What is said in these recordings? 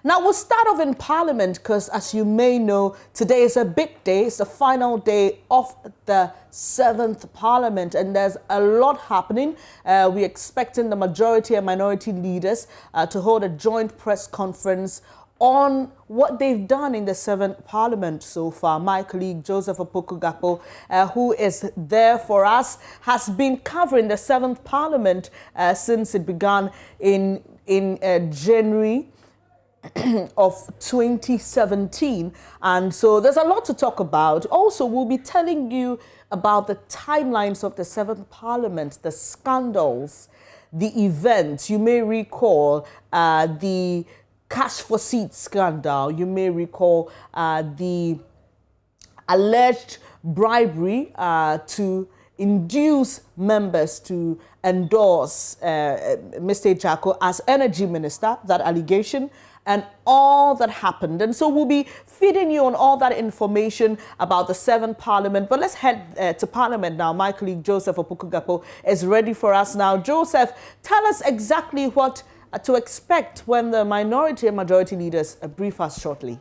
Now, we'll start off in Parliament because, as you may know, today is a big day. It's the final day of the 7th Parliament, and there's a lot happening. We're expecting the majority and minority leaders to hold a joint press conference on what they've done in the 7th Parliament so far. My colleague Joseph Opoku-Gapo, who is there for us, has been covering the 7th Parliament since it began in January of 2017, and so there's a lot to talk about. Also, we'll be telling you about the timelines of the 7th Parliament, the scandals, the events. You may recall the cash for seats scandal. You may recall the alleged bribery to induce members to endorse Mr. Ejako as energy minister, that allegation, and all that happened. And so we'll be feeding you on all that information about the 7th Parliament. But let's head to Parliament now. My colleague Joseph Opoku-Gapo is ready for us now. Joseph, tell us exactly what to expect when the minority and majority leaders brief us shortly.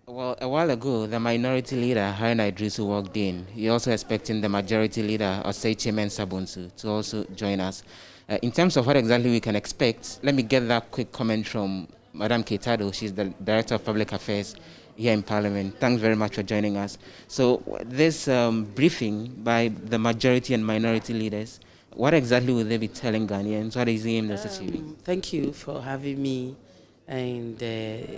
Well, a while ago, the minority leader, Haruna Idrisu, walked in. You're also expecting the majority leader, Osei Mensah-Bonsu, to also join us. In terms of what exactly we can expect, let me get that quick comment from Madam Keitado. She's the Director of Public Affairs here in Parliament. Thanks very much for joining us. So this briefing by the majority and minority leaders, what exactly will they be telling Ghanaians? What is the aim that's achieving? Thank you for having me. And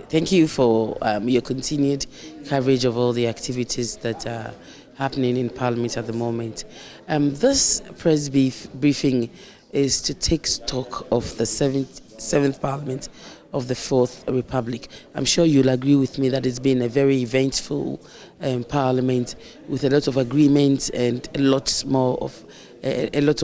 thank you for your continued coverage of all the activities that are happening in Parliament at the moment. This press briefing is to take stock of the 7th Parliament of the 4th Republic. I'm sure you'll agree with me that it's been a very eventful Parliament with a lot of agreements and a lot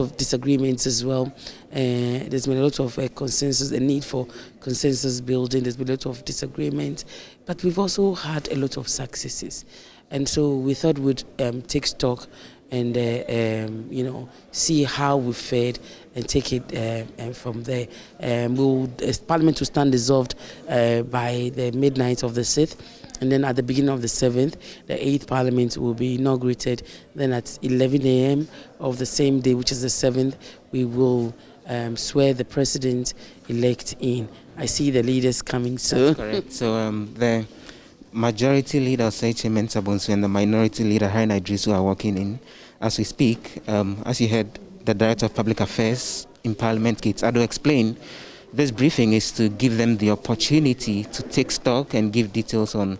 of disagreements as well. There's been a lot of consensus, a need for consensus building. There's been a lot of disagreement, but we've also had a lot of successes. And so we thought we'd take stock and see how we fared and take it from there. Parliament will stand dissolved by the midnight of the 6th. And then at the beginning of the 7th, the 8th Parliament will be inaugurated. Then at 11 a.m. of the same day, which is the 7th, we will swear the president-elect in. I see the leaders coming soon. That's correct. So the majority leader, Osei Mensah-Bonsu, and the minority leader, Haruna Idrisu, are walking in as we speak. As you heard, the Director of Public Affairs in Parliament, Keitado, explained, this briefing is to give them the opportunity to take stock and give details on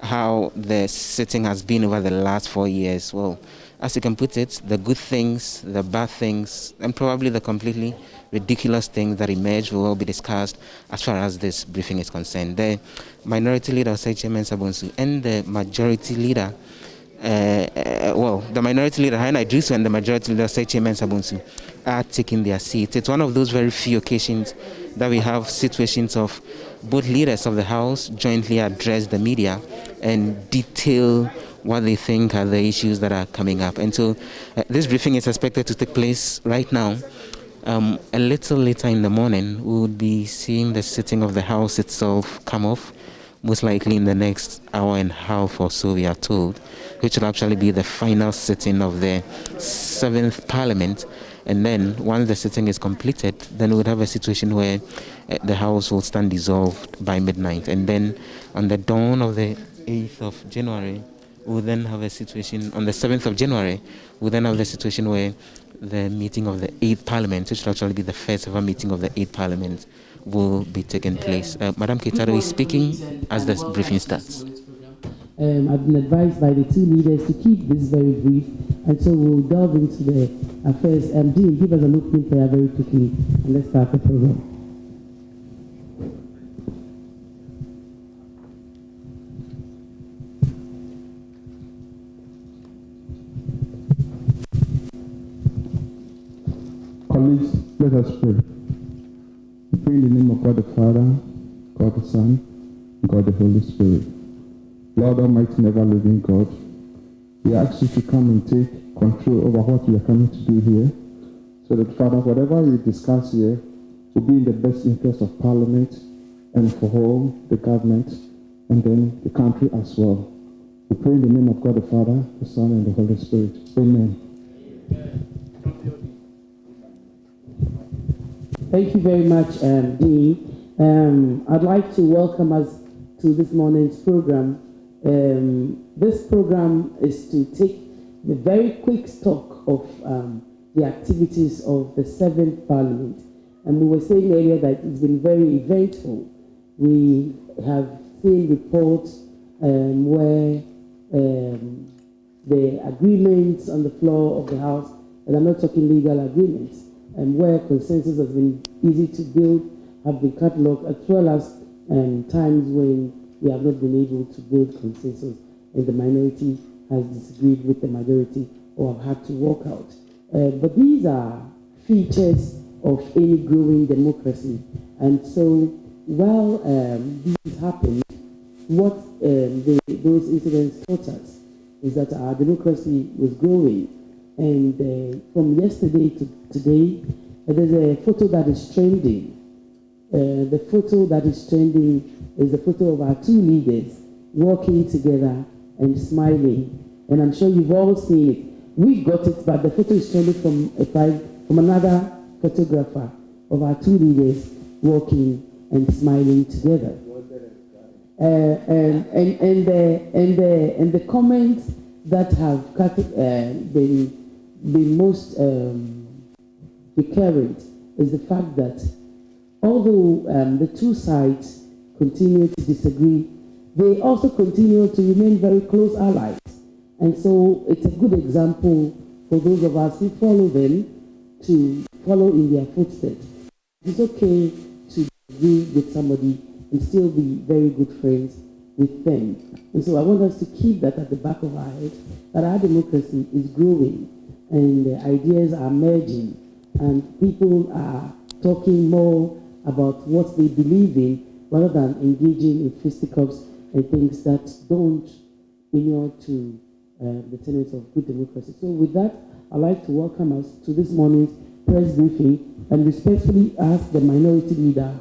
how the sitting has been over the last 4 years. Well, as you can put it, the good things, the bad things, and probably the completely ridiculous things that emerge will all be discussed as far as this briefing is concerned. The minority leader, Osei Mensah-Bonsu, and the majority leader, the minority leader, Haruna Idrisu, and the majority leader, Osei Mensah-Bonsu, are taking their seats. It's one of those very few occasions that we have situations of both leaders of the House jointly address the media and detail what they think are the issues that are coming up. And so this briefing is expected to take place right now. A little later in the morning, we would be seeing the sitting of the House itself come off, most likely in the next hour and a half or so, we are told, which will actually be the final sitting of the 7th Parliament. And then once the sitting is completed, then we would have a situation where the House will stand dissolved by midnight. And then on the dawn of the 8th of January, we'll then have a situation, on the 7th of January, we'll then have the situation where the meeting of the 8th Parliament, which will actually be the first ever meeting of the 8th Parliament, will be taking place. Madam Keitado is speaking as the briefing starts. I've been advised by the two leaders to keep this very brief, and so we'll delve into the affairs. Dean, give us an opening prayer very quickly, and let's start the program. Colleagues, let us pray. We pray in the name of God the Father, God the Son, and God the Holy Spirit. Lord Almighty, never living God, we ask you to come and take control over what we are coming to do here. so that, Father, whatever we discuss here will be in the best interest of Parliament and for all the government and then the country as well. We pray in the name of God the Father, the Son, and the Holy Spirit. Amen. Thank you very much, Dean. I'd like to welcome us to this morning's program. This program is to take a very quick stock of the activities of the 7th Parliament. And we were saying earlier that it's been very eventful. We have seen reports where the agreements on the floor of the House, and I'm not talking legal agreements, and where consensus has been easy to build, have been catalogued, as well as times when we have not been able to build consensus and the minority has disagreed with the majority or have had to walk out. But these are features of any growing democracy. And so while these happen, what those incidents taught us is that our democracy was growing. And from yesterday to today, there's a photo that is trending. The photo that is trending is the photo of our two leaders walking together and smiling. And I'm sure you've all seen it. We got it, but the photo is trending from another photographer of our two leaders walking and smiling together. And the comments that have been most recurrent is the fact that although the two sides continue to disagree, they also continue to remain very close allies. And so it's a good example for those of us who follow them to follow in their footsteps. It's okay to agree with somebody and still be very good friends with them. And so I want us to keep that at the back of our head, that our democracy is growing and ideas are merging and people are talking more about what they believe in rather than engaging in fisticuffs and things that don't inure to the tenets of good democracy. So with that, I'd like to welcome us to this morning's press briefing and respectfully ask the minority leader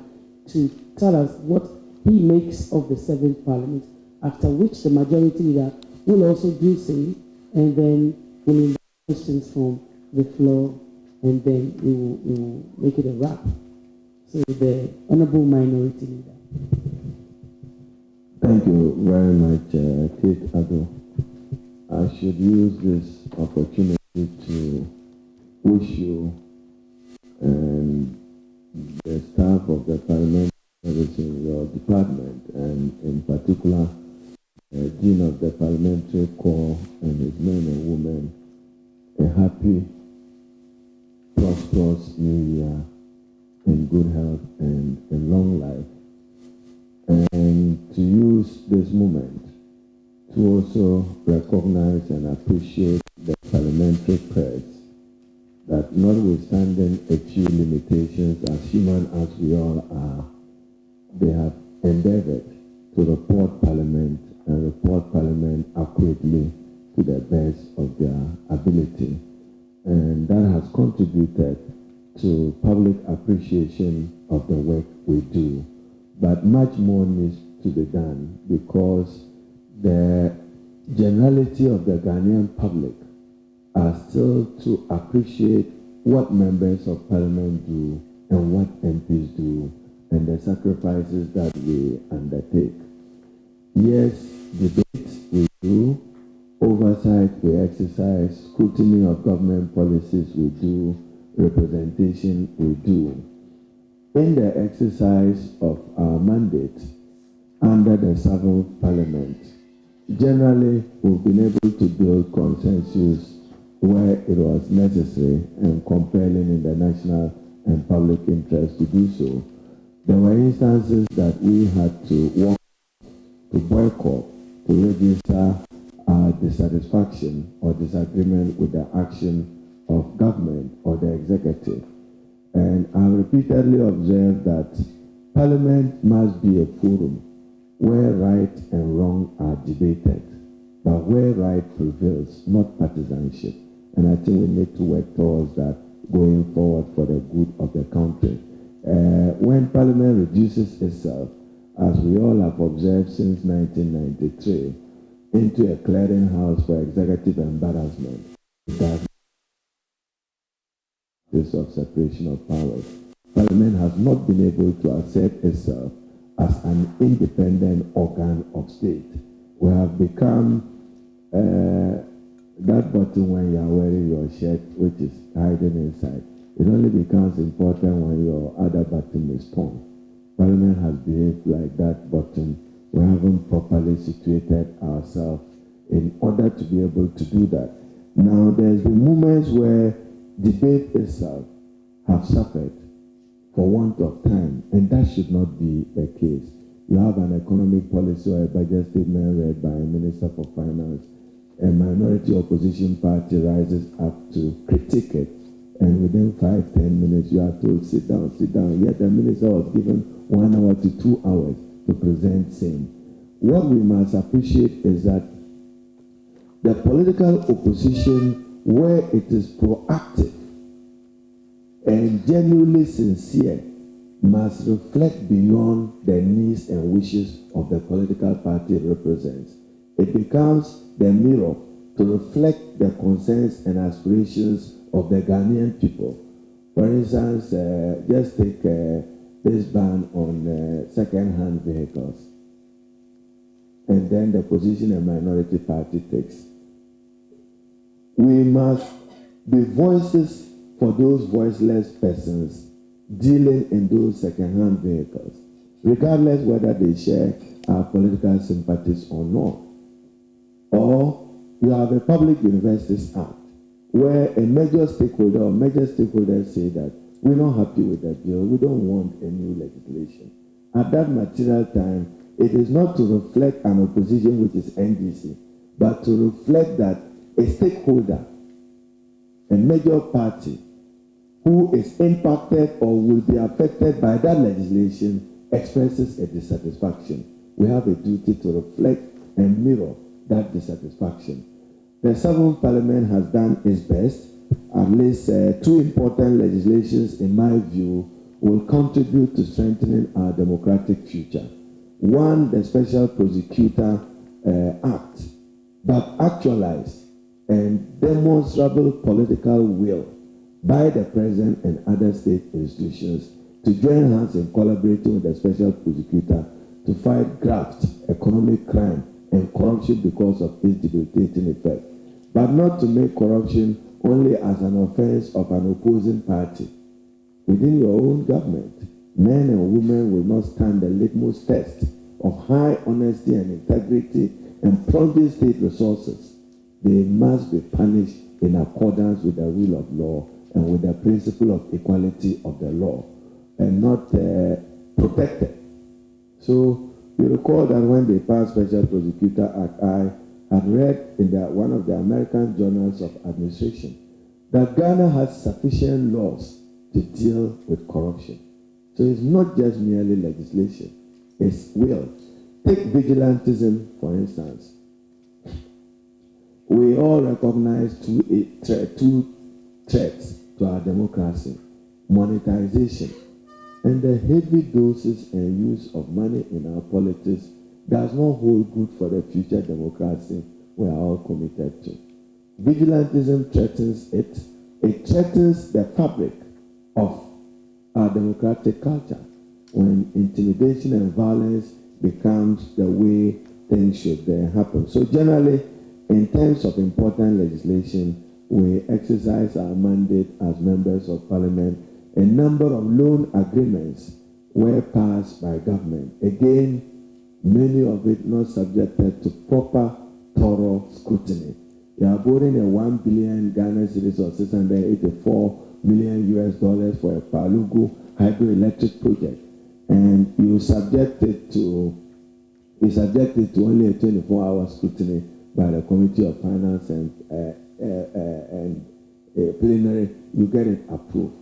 to tell us what he makes of the 7th Parliament, after which the majority leader will also do so, and then we'll invite questions from the floor, and then we will make it a wrap. So the Honourable Minority Leader. Thank you very much, Kate Ado. I should use this opportunity to wish you and the staff of the Parliament in your department, and in particular, Dean of the Parliamentary Corps and his men and women, a happy, prosperous new year, in good health and in long life. And to use this moment to also recognize and appreciate the parliamentary press, that notwithstanding a few limitations, as human as we all are, they have endeavored to report Parliament and report Parliament accurately to the best of their ability. And that has contributed to public appreciation of the work we do. But much more needs to be done, because the generality of the Ghanaian public are still to appreciate what members of Parliament do and what MPs do, and the sacrifices that we undertake. Yes, debates we do, oversight we exercise, scrutiny of government policies we do, representation we do. In the exercise of our mandate under the 7th Parliament, generally we've been able to build consensus where it was necessary and compelling in the national and public interest to do so. There were instances that we had to work to boycott, to register our dissatisfaction or disagreement with the action of government or the executive. And I've repeatedly observed that Parliament must be a forum where right and wrong are debated, but where right prevails, not partisanship. And I think we need to work towards that going forward for the good of the country. When Parliament reduces itself, as we all have observed since 1993, into a clearinghouse for executive embarrassment, that is of separation of powers. Parliament has not been able to accept itself as an independent organ of state. We have become that button when you are wearing your shirt, which is hiding inside. It only becomes important when your other button is torn. Parliament has behaved like that button. We haven't properly situated ourselves in order to be able to do that. Now, there's been moments where debate itself have suffered for want of time, and that should not be the case. You have an economic policy or a budget statement read by a Minister for Finance. A minority opposition party rises up to critique it, and within 5-10 minutes you are told, sit down, yet the minister was given 1 hour to 2 hours to present same. What we must appreciate is that the political opposition, where it is proactive and genuinely sincere, must reflect beyond the needs and wishes of the political party it represents. It becomes the mirror to reflect the concerns and aspirations of the Ghanaian people. For instance, just take this ban on second-hand vehicles, and then the position a minority party takes. We must be voices for those voiceless persons dealing in those second-hand vehicles, regardless whether they share our political sympathies or not. Or you have a Public Universities Act, where a major stakeholder or major stakeholders say that we're not happy with that bill, we don't want a new legislation. At that material time, it is not to reflect an opposition which is NDC, but to reflect that a stakeholder, a major party, who is impacted or will be affected by that legislation expresses a dissatisfaction. We have a duty to reflect and mirror that dissatisfaction. The 7th Parliament has done its best. At least 2 important legislations, in my view, will contribute to strengthening our democratic future. One, the Special Prosecutor Act, but actualized and demonstrable political will by the President and other state institutions to join hands in collaborating with the Special Prosecutor to fight graft, economic crime, and corruption because of its debilitating effect, but not to make corruption only as an offense of an opposing party. Within your own government, men and women will not stand the litmus test of high honesty and integrity and plumbing state resources. They must be punished in accordance with the rule of law and with the principle of equality of the law, and not protected. So you recall that when they passed Special Prosecutor Act, I had read in one of the American journals of administration that Ghana has sufficient laws to deal with corruption. So it's not just merely legislation, it's will. Take vigilantism, for instance. We all recognize two threats to our democracy: monetization and the heavy doses and use of money in our politics does not hold good for the future democracy we are all committed to. Vigilantism threatens it. It threatens the fabric of our democratic culture when intimidation and violence becomes the way things should happen. So generally, in terms of important legislation, we exercise our mandate as members of Parliament. A number of loan agreements were passed by government. Again, many of it not subjected to proper, thorough scrutiny. They are borrowing a 1 billion Ghana cedis or $684 million for a Palugu hydroelectric project, and you subject it to only a 24-hour scrutiny by the Committee of Finance and plenary. You get it approved.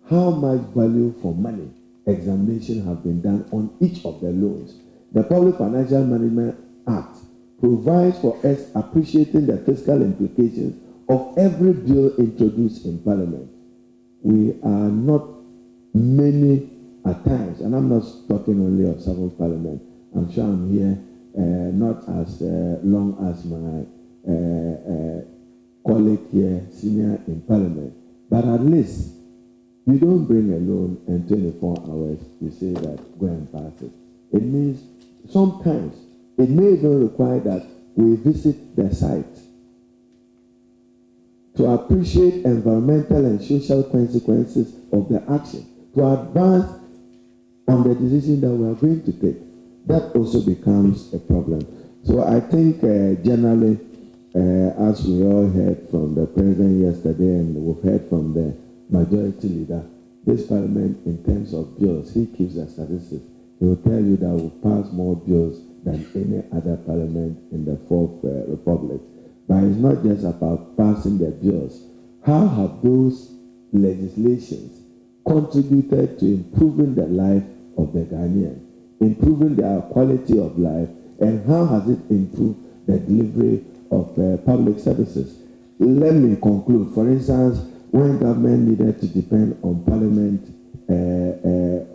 How much value for money examination have been done on each of the loans? The Public Financial Management Act provides for us appreciating the fiscal implications of every bill introduced in Parliament. we are not many at times, and I'm not talking only of 7th Parliament. I'm sure I'm here not as long as my colleague here, senior in Parliament, but at least you don't bring a loan and 24 hours you say that go and pass it. It means sometimes it may even require that we visit the site to appreciate environmental and social consequences of the action, to advance on the decision that we are going to take. That also becomes a problem. So I think generally, as we all heard from the president yesterday and we've heard from the majority leader, this parliament in terms of bills, he keeps the statistics. He will tell you that we've passed more bills than any other parliament in the Fourth Republic. But it's not just about passing the bills. How have those legislations contributed to improving the life of the Ghanaian, improving their quality of life, and how has it improved the delivery of public services? Let me conclude. For instance, when government needed to depend on Parliament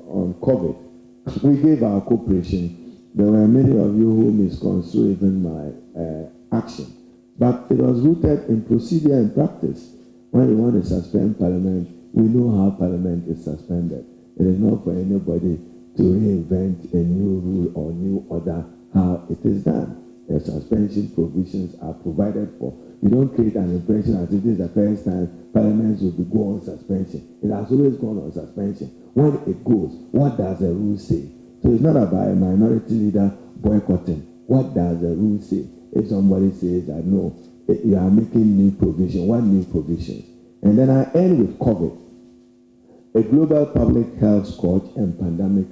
on COVID, we gave our cooperation. There were many of you who misconstrued even my action. But it was rooted in procedure and practice. When you want to suspend Parliament, we know how Parliament is suspended. It is not for anybody to reinvent a new rule or new order how it is done. The suspension provisions are provided for. You don't create an impression as if this is the first time Parliament will be go on suspension. It has always gone on suspension. When it goes, what does the rule say? So it's not about a minority leader boycotting. What does the rule say? If somebody says that no, you are making new provision, what new provisions? And then I end with COVID. A global public health scourge and pandemic,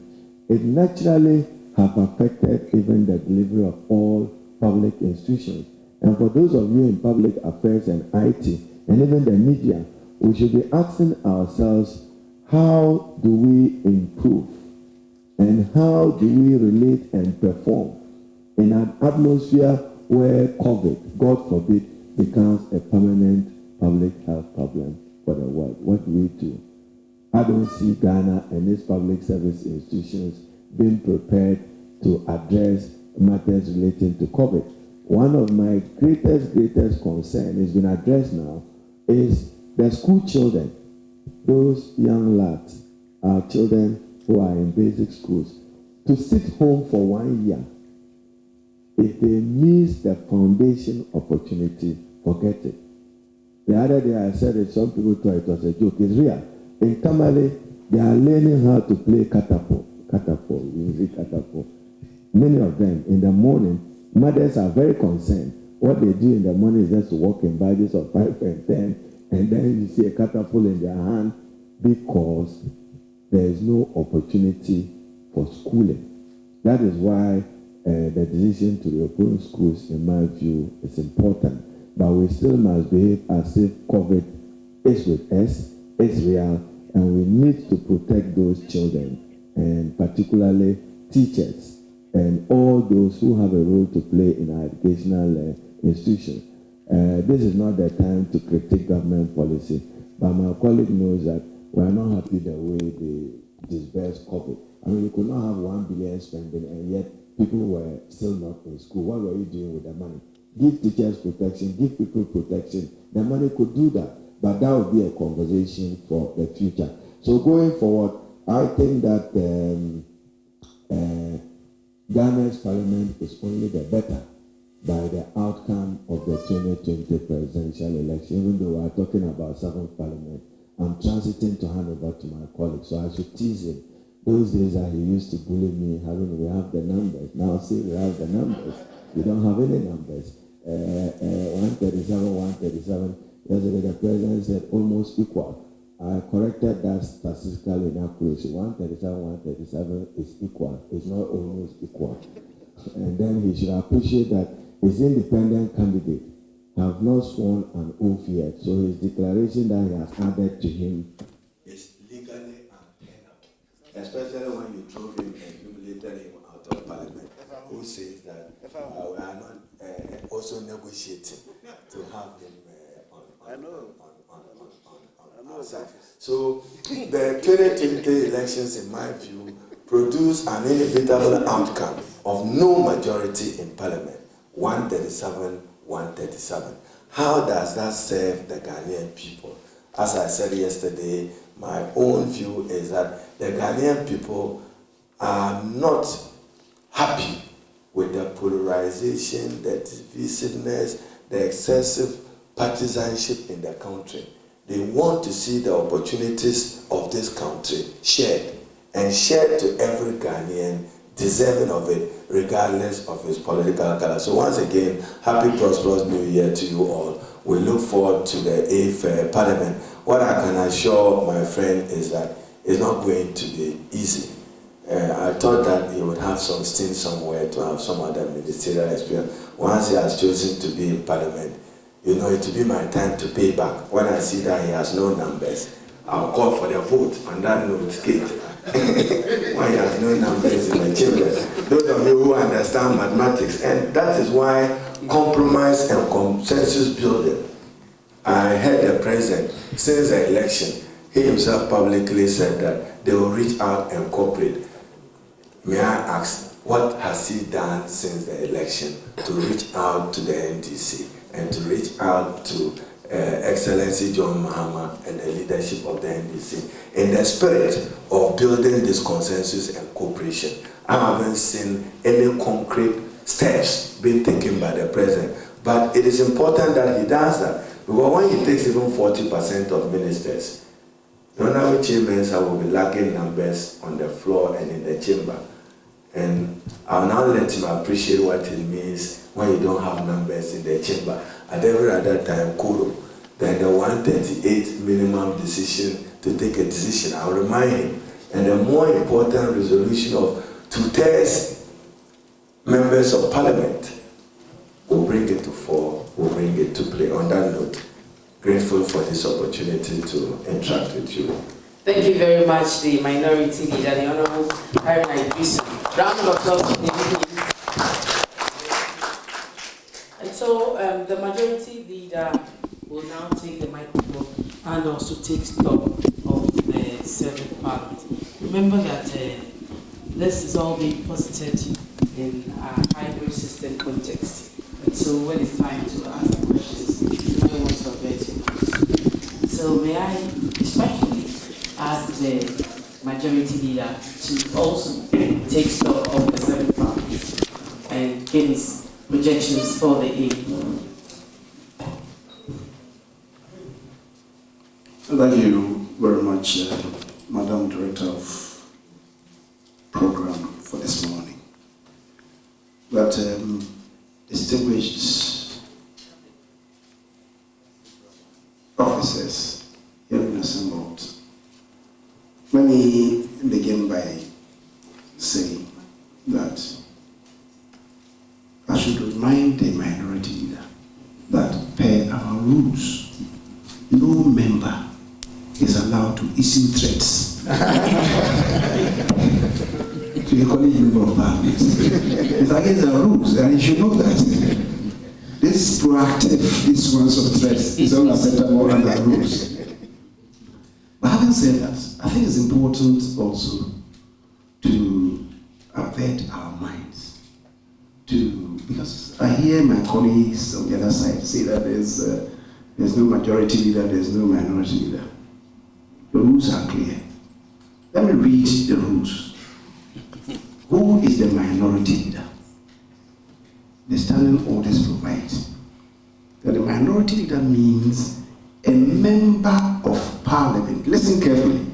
it naturally have affected even the delivery of all public institutions. And for those of you in public affairs and IT, and even the media, we should be asking ourselves, how do we improve? And how do we relate and perform in an atmosphere where COVID, God forbid, becomes a permanent public health problem for the world? What do we do? I don't see Ghana and its public service institutions being prepared to address matters relating to COVID. One of my greatest concern has been addressed now is the school children, those young lads, our children who are in basic schools, to sit home for 1 year. If they miss the foundation opportunity, forget it. The other day I said it, some people thought it was a joke. It's real. In Tamale, they are learning how to play catapult. Music catapult. Many of them, in the morning, mothers are very concerned. What they do in the morning is just to walk in badges of 5 and 10, and then you see a catapult in their hand because there is no opportunity for schooling. That is why the decision to reopen schools, in my view, is important. But we still must behave as if COVID is with us, is real, and we need to protect those children, and particularly teachers and all those who have a role to play in our educational institutions. This is not the time to critique government policy, but my colleague knows that we are not happy the way they disbursed COVID. I mean, you could not have 1 billion spending, and yet people were still not in school. What were you doing with the money? Give teachers protection, give people protection. The money could do that, but that would be a conversation for the future. So going forward, I think that Ghana's parliament is only the better by the outcome of the 2020 presidential election. Even though we are talking about 7th parliament, I'm transiting to hand over to my colleague, so I should tease him. Those days that he used to bully me, Harun, we have the numbers. Now see, we have the numbers. We don't have any numbers. 137. Yesterday the president said almost equal. I corrected that statistical inaccuracy. 137 is equal. It's not almost equal. And then he should appreciate that his independent candidate have not sworn an oath yet. So his declaration that he has added to him is legally untenable. Especially when you throw him and humiliated him out of parliament. Who says that we are not also negotiating to have him on outside. So the 2020 elections, in my view, produced an inevitable outcome of no majority in Parliament, 137, 137. How does that serve the Ghanaian people? As I said yesterday, my own view is that the Ghanaian people are not happy with the polarization, the divisiveness, the excessive partisanship in the country. They want to see the opportunities of this country shared, and shared to every Ghanaian deserving of it, regardless of his political color. So once again, happy prosperous new year to you all. We look forward to the 8th Parliament. What I can assure my friend is that it's not going to be easy. I thought that he would have some stint somewhere to have some other ministerial experience. Once he has chosen to be in Parliament, you know, it will be my time to pay back. When I see that he has no numbers, I'll call for the vote on that note, Kate. When he has no numbers in the chambers. Those of you who understand mathematics, and that is why compromise and consensus building. I heard the president, since the election, he himself publicly said that they will reach out and cooperate. May I ask, what has he done since the election to reach out to the NDC and to reach out to Excellency John Mahama and the leadership of the NDC in the spirit of building this consensus and cooperation? I haven't seen any concrete steps being taken by the president, but it is important that he does that, because when he takes even 40% of ministers, the honorable chairmen will be lacking numbers on the floor and in the chamber. And I'll now let him appreciate what it means when you don't have numbers in the chamber. At every other time, kudo. Then the 138 minimum decision to take a decision, I'll remind him. And the more important resolution of 2/3 members of Parliament will bring it to fore, will bring it to play. On that note, grateful for this opportunity to interact with you. Thank you very much, the minority leader, the Honorable Harry Idris. Round of applause for the meeting. And so the majority leader will now take the microphone and also take stock of the 7th Parliament. Remember that this is all being posited in a hybrid system context. And so when it's time to ask questions, you may want to avert your. So may I especially ask the majority leader to also take stock of the 7th Parliament and give his projections for the aid. Thank you very much, Madam Director of Program, for this morning. But distinguished officers here in assembled, let me begin by saying that I should remind the minority leader that per our rules, no member is allowed to issue threats to a colleague member of Parliament. It's against the rules, and you should know that. This proactive issuance of threats is unacceptable under the rules. But having said that, I think it's important also to avert our minds because I hear my colleagues on the other side say that there's no majority leader, there's no minority leader. The rules are clear. Let me read the rules. Who is the minority leader? The standing orders provide that the minority leader means a member of Parliament. Listen carefully.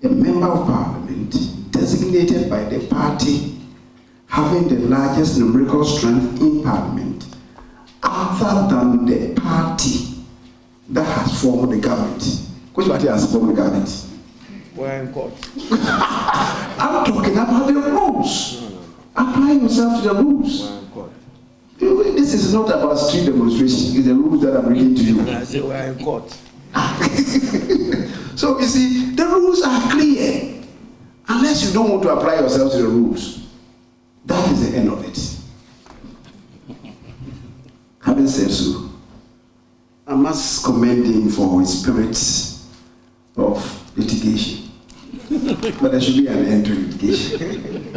A member of Parliament designated by the party having the largest numerical strength in Parliament other than the party that has formed the government. Which party has formed the government? We're in court. I'm talking about the rules. Apply yourself to the rules. We're in court. This is not about street demonstration. It's the rules that I'm reading to you. I say we're in court. So you see, the rules are clear. Unless you don't want to apply yourself to the rules, that is the end of it. Having said so, I must commend him for his spirit of litigation. But there should be an end to litigation.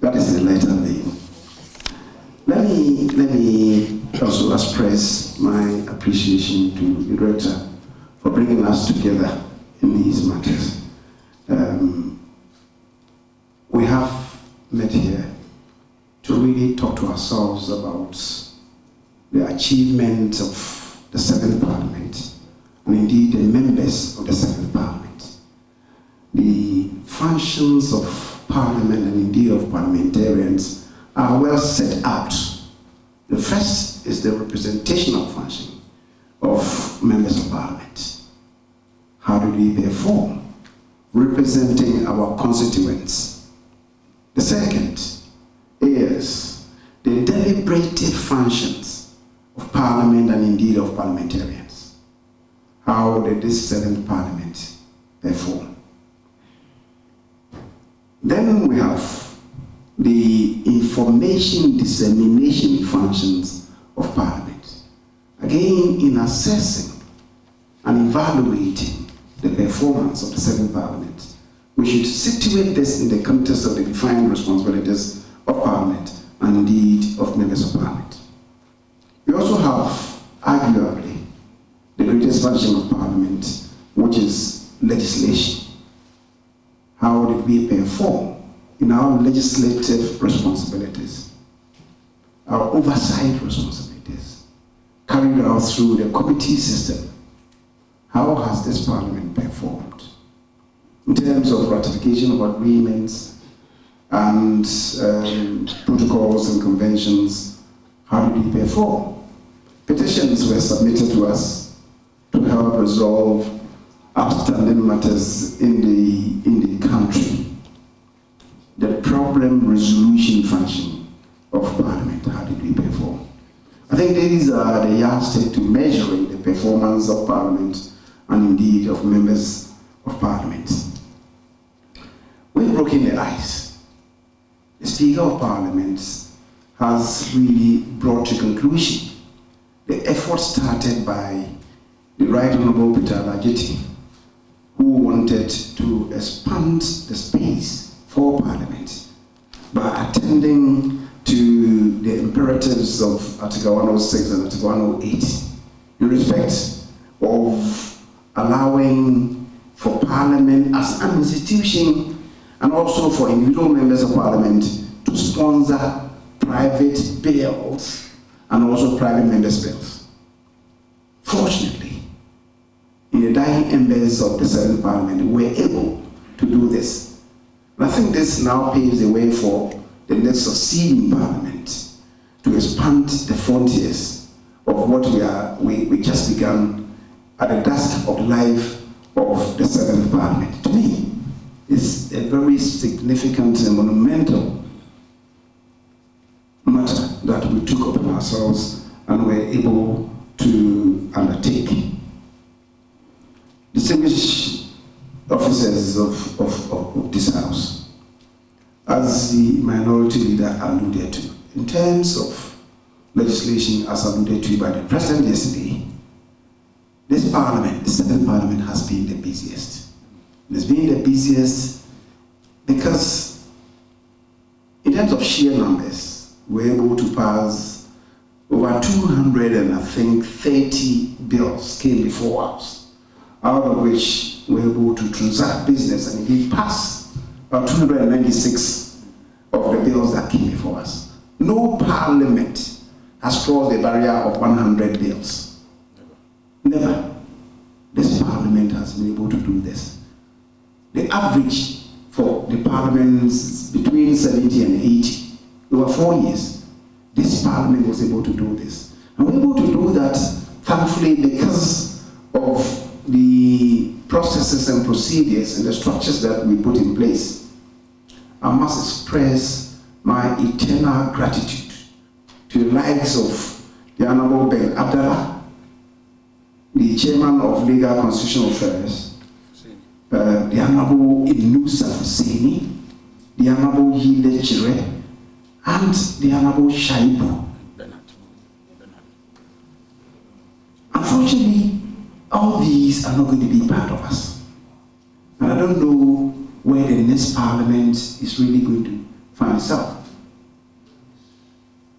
That is the letter name. Let me also express my appreciation to the director for bringing us together in these matters. We have met here to really talk to ourselves about the achievement of the 7th Parliament, and indeed the members of the 7th Parliament. The functions of Parliament and indeed of parliamentarians are well set out. The first is the representational function of members of Parliament. How do we perform? Representing our constituents. The second is the deliberative functions of Parliament and indeed of parliamentarians. How did this 7th Parliament perform? Then we have the information dissemination functions of Parliament. Again, in assessing and evaluating the performance of the 7th Parliament, we should situate this in the context of the defined responsibilities of Parliament and indeed of members of Parliament. We also have, arguably, the greatest function of Parliament, which is legislation. How did we perform in our legislative responsibilities, our oversight responsibilities, carried out through the committee system? How has this Parliament performed in terms of ratification of agreements and protocols and conventions? How did we perform? Petitions were submitted to us to help resolve outstanding matters in the country. The problem resolution function of Parliament, how did we perform? I think these are the yardsticks to measuring the performance of Parliament and indeed of members of Parliament. We've broken the ice. The Speaker of Parliament has really brought to conclusion the effort started by the Right Honourable Peter Alajiti, who wanted to expand the space for Parliament by attending to the imperatives of Article 106 and Article 108 in respect of allowing for Parliament as an institution and also for individual members of Parliament to sponsor private bills and also private members' bills. Fortunately, in the dying embers of the 7th Parliament, we were able to do this. And I think this now paves the way for the next succeeding Parliament to expand the frontiers of what we just began at the dusk of the life of the 7th Parliament. To me, it's a very significant and monumental matter that we took upon ourselves and were able to undertake. Distinguished officers of this House, as the minority leader alluded to, in terms of legislation as alluded to by the President yesterday, this Parliament, the 7th Parliament, has been the busiest. It has been the busiest because in terms of sheer numbers, we're able to pass over 230 bills came before us, out of which we're able to transact business and indeed pass about 296 of the bills that came before us. No Parliament has crossed the barrier of 100 bills. Never. This Parliament has been able to do this. The average for the Parliaments between 70 and 80, over 4 years, this Parliament was able to do this. And we're able to do that, thankfully, because of the processes and procedures and the structures that we put in place. I must express my eternal gratitude to the likes of the Honourable Ben Abdallah, the Chairman of Legal Constitutional Affairs, the Honourable Inusa Husseini, the Honourable Yile Chire, and the Honourable Shaibu. Unfortunately, all the committees are not going to be part of us. And I don't know where the next parliament is really going to find itself.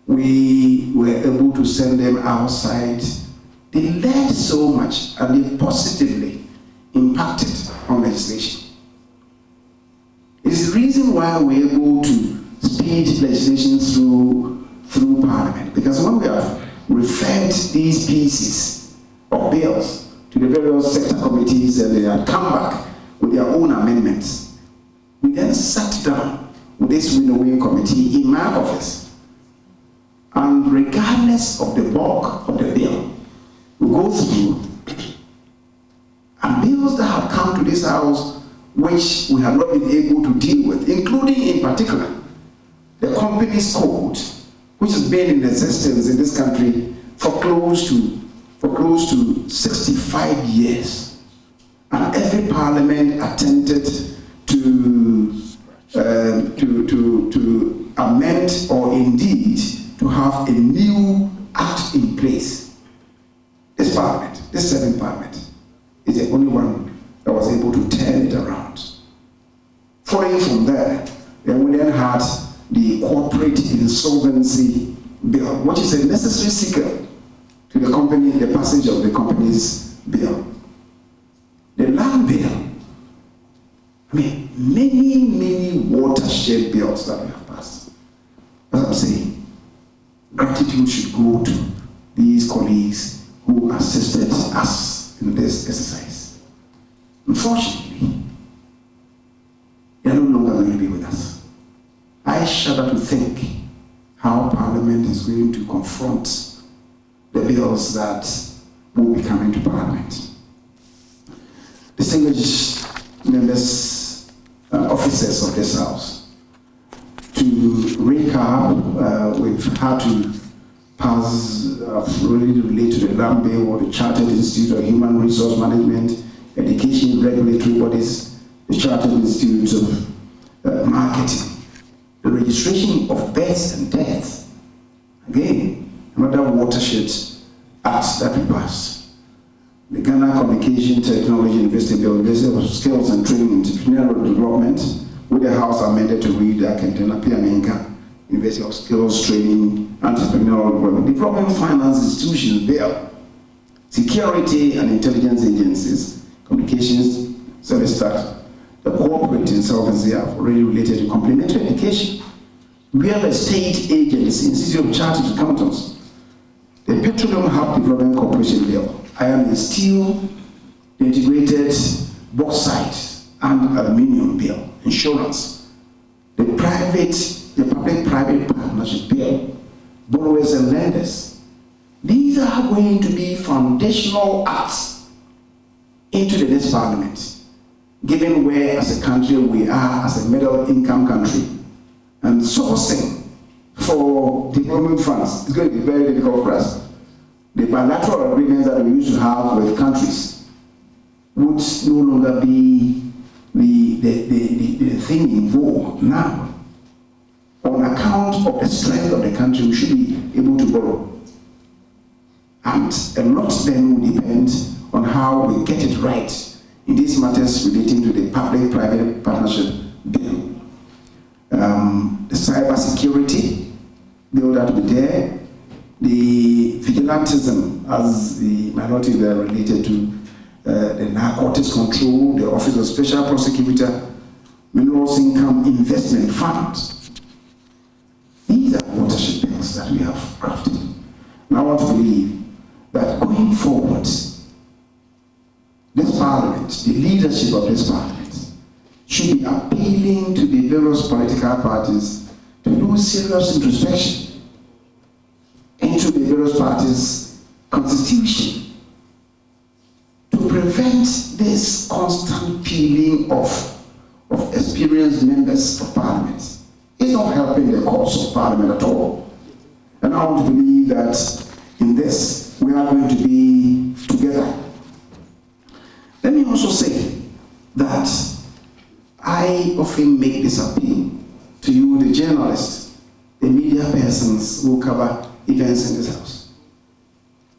We were able to send them outside. They learned so much and they positively impacted on legislation. It's the reason why we're able to speed legislation through Parliament. Because when we have referred these pieces of bills to the various sector committees and they have come back with their own amendments, we then sat down with this Winnowing Committee in my office. And regardless of the bulk of the bill, we go through and bills that have come to this house which we have not been able to deal with, including in particular the Companies Code, which has been in existence in this country for close to 65 years. And every parliament attempted to amend or indeed to have a new act in place. This parliament, this 7th parliament, is the only one that was able to turn it around. Following from there, then we then had the corporate insolvency bill, which is a necessary sequel to the company, the passage of the company's bill. The land bill, I mean, many watershed bills that we have passed. As I'm saying, gratitude should go to these colleagues who assisted us in this exercise. Unfortunately, they are no longer going to be with us. I shudder to think how Parliament is going to confront the bills that will be coming to Parliament. Distinguished members and officers of this House, to recap, we've had to pass, really relate to the land bill or the Chartered Institute of Human Resource Management, Education Regulatory Bodies, the Chartered Institute of Marketing, the registration of births and deaths. Again, another watershed act that we passed. The Ghana Communication Technology University Bill, University of Skills and Training, Entrepreneurial Development, with the House amended to read that Kentena Piamenka, University of Skills Training, Entrepreneurial Development, Development Finance Institutions Bill, Security and Intelligence Agencies, Communications Service Tax, the Corporate Insolvency Act, already related to complementary education, Real Estate Agency, Institute of Chartered Accountants, the Petroleum Hub Development Corporation Bill, Iron and Steel, the Integrated Bauxite and Aluminium Bill, Insurance, the Public-Private Partnership Bill, Borrowers and Lenders. These are going to be foundational acts into the next Parliament, given where as a country we are as a middle-income country, and sourcing for development funds is going to be very difficult for us. The bilateral agreements that we used to have with countries would no longer be the thing in vogue now. On account of the strength of the country, we should be able to borrow. And a lot then will depend on how we get it right in these matters relating to the Public-Private Partnership Bill. The cyber security bill that will be there, the vigilantism as the minority that are related to the narcotics control, the Office of Special Prosecutor, Minerals Income Investment Fund. These are watershed bills that we have crafted. And I want to believe that going forward, this Parliament, the leadership of this Parliament, should be appealing to the various political parties to do serious introspection into the various parties' constitution to prevent this constant peeling of experienced members of Parliament. It's not helping the cause of Parliament at all. And I want to believe that in this, we are going to be together. Let me also say that I often make this appeal to you, the journalists, the media persons who cover events in this house.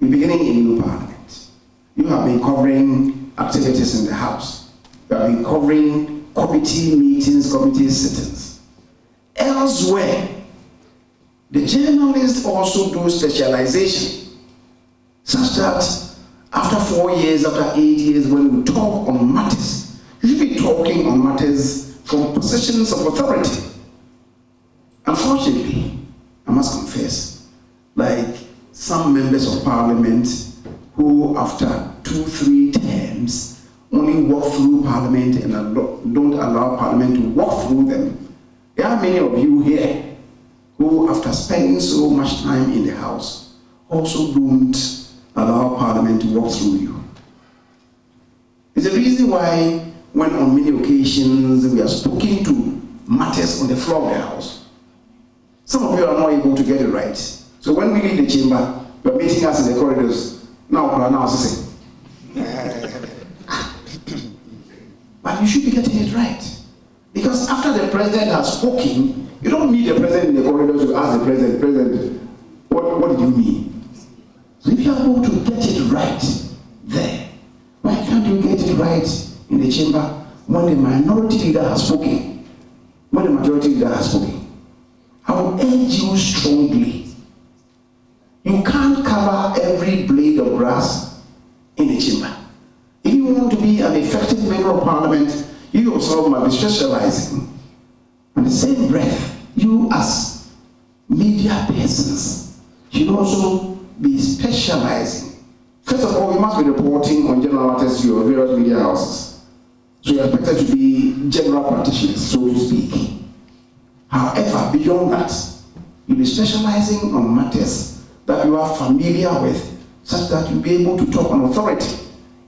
We're beginning a new Parliament. You have been covering activities in the House. We have been covering committee meetings, committee sittings. Elsewhere, the journalists also do specialization, such that after 4 years, after 8 years, when we talk on matters, you should be talking on matters from positions of authority. Unfortunately, I must confess, like some members of parliament who after 2-3 terms only walk through parliament and don't allow parliament to walk through them. There are many of you here who, after spending so much time in the House, also don't allow parliament to walk through you. It's the reason why, when on many occasions we are speaking to matters on the floor of the House, some of you are not able to get it right. So when we leave the chamber, you are meeting us in the corridors. Now, say. But you should be getting it right. Because after the president has spoken, you don't meet the president in the corridors to ask the president, what did you mean? So if you are able to get it right there, why can't you get it right in the chamber when the minority leader has spoken, when the majority leader has spoken? I will urge you strongly. You can't cover every blade of grass in the chamber. If you want to be an effective member of parliament, you yourself must be specializing. In the same breath, you as media persons should also be specializing. First of all, you must be reporting on general matters to your various media houses. So you are expected to be general practitioners, so to speak. However, beyond that, you'll be specializing on matters that you are familiar with, such that you'll be able to talk on authority.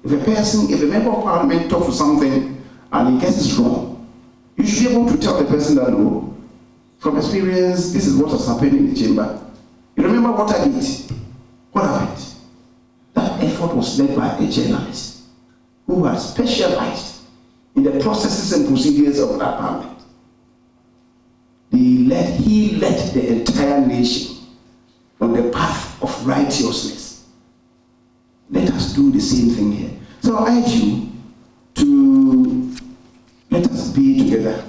If a member of parliament talks to something and he gets it wrong, you should be able to tell the person that, no, from experience, this is what has happened in the chamber. You remember what I did? What happened? That effort was led by a journalist who had specialized in the processes and procedures of that parliament. He led the entire nation on the path of righteousness. Let us do the same thing here. So I urge you to let us be together.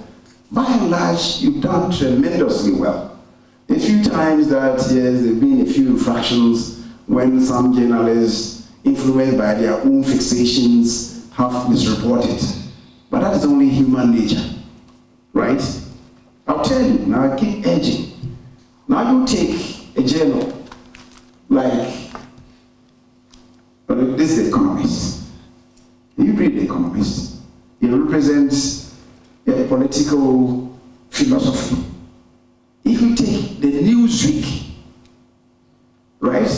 By and large, you've done tremendously well. A few times that, yes, there have been a few infractions when some journalists, influenced by their own fixations, have misreported. But that is only human nature, right? I'll tell you, now I keep urging. Now you take a journal like, this is The Economist. You read The Economist. It represents a political philosophy. If you take the Newsweek, right?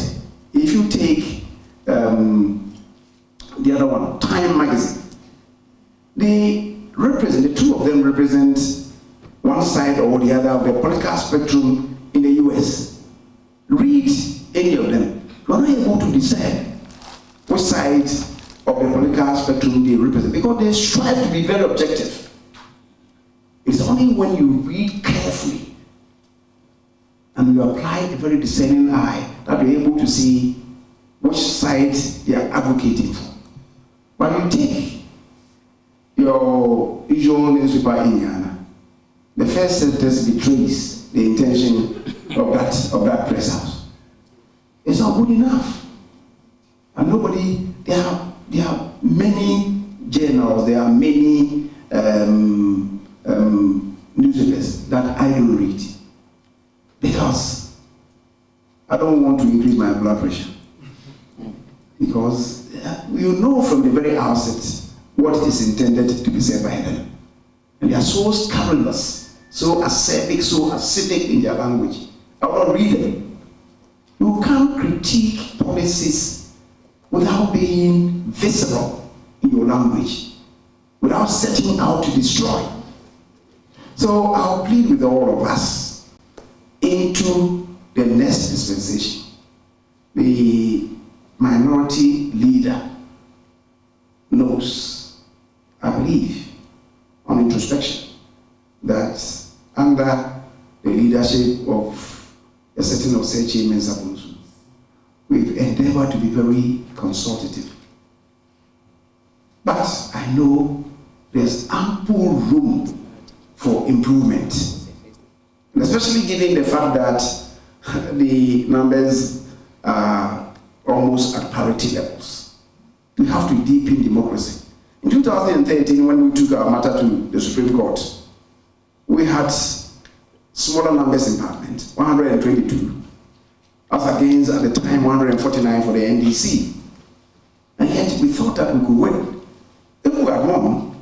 If you take the other one, Time magazine, the two of them represent one side or the other of the political spectrum in the US. Read any of them. You are not able to decide which side of the political spectrum they represent, because they strive to be very objective. It's only when you read carefully and you apply a very discerning eye that you're able to see which side they are advocating for. When you take your usual newspaper in Ghana, the first sentence betrays the intention of that press house. It's not good enough. And nobody, there are many journals, there are many newspapers that I don't read, because I don't want to increase my blood pressure. Because you know from the very outset what is intended to be said by them. And they are so scurrilous, so acerbic, so acidic in their language. I will not read them. You can't critique policies without being visceral in your language, without setting out to destroy. So I'll plead with all of us into the next dispensation. The minority leader knows, I believe, on introspection, that under the leadership of a certain Osechi Mensah, we've endeavored to be very consultative. But I know there's ample room for improvement. And especially given the fact that the numbers are almost at parity levels. We have to deepen democracy. In 2013, when we took our matter to the Supreme Court, we had smaller numbers in Parliament, 122, as against at the time 149 for the NDC. And yet we thought that we could win. If we had won,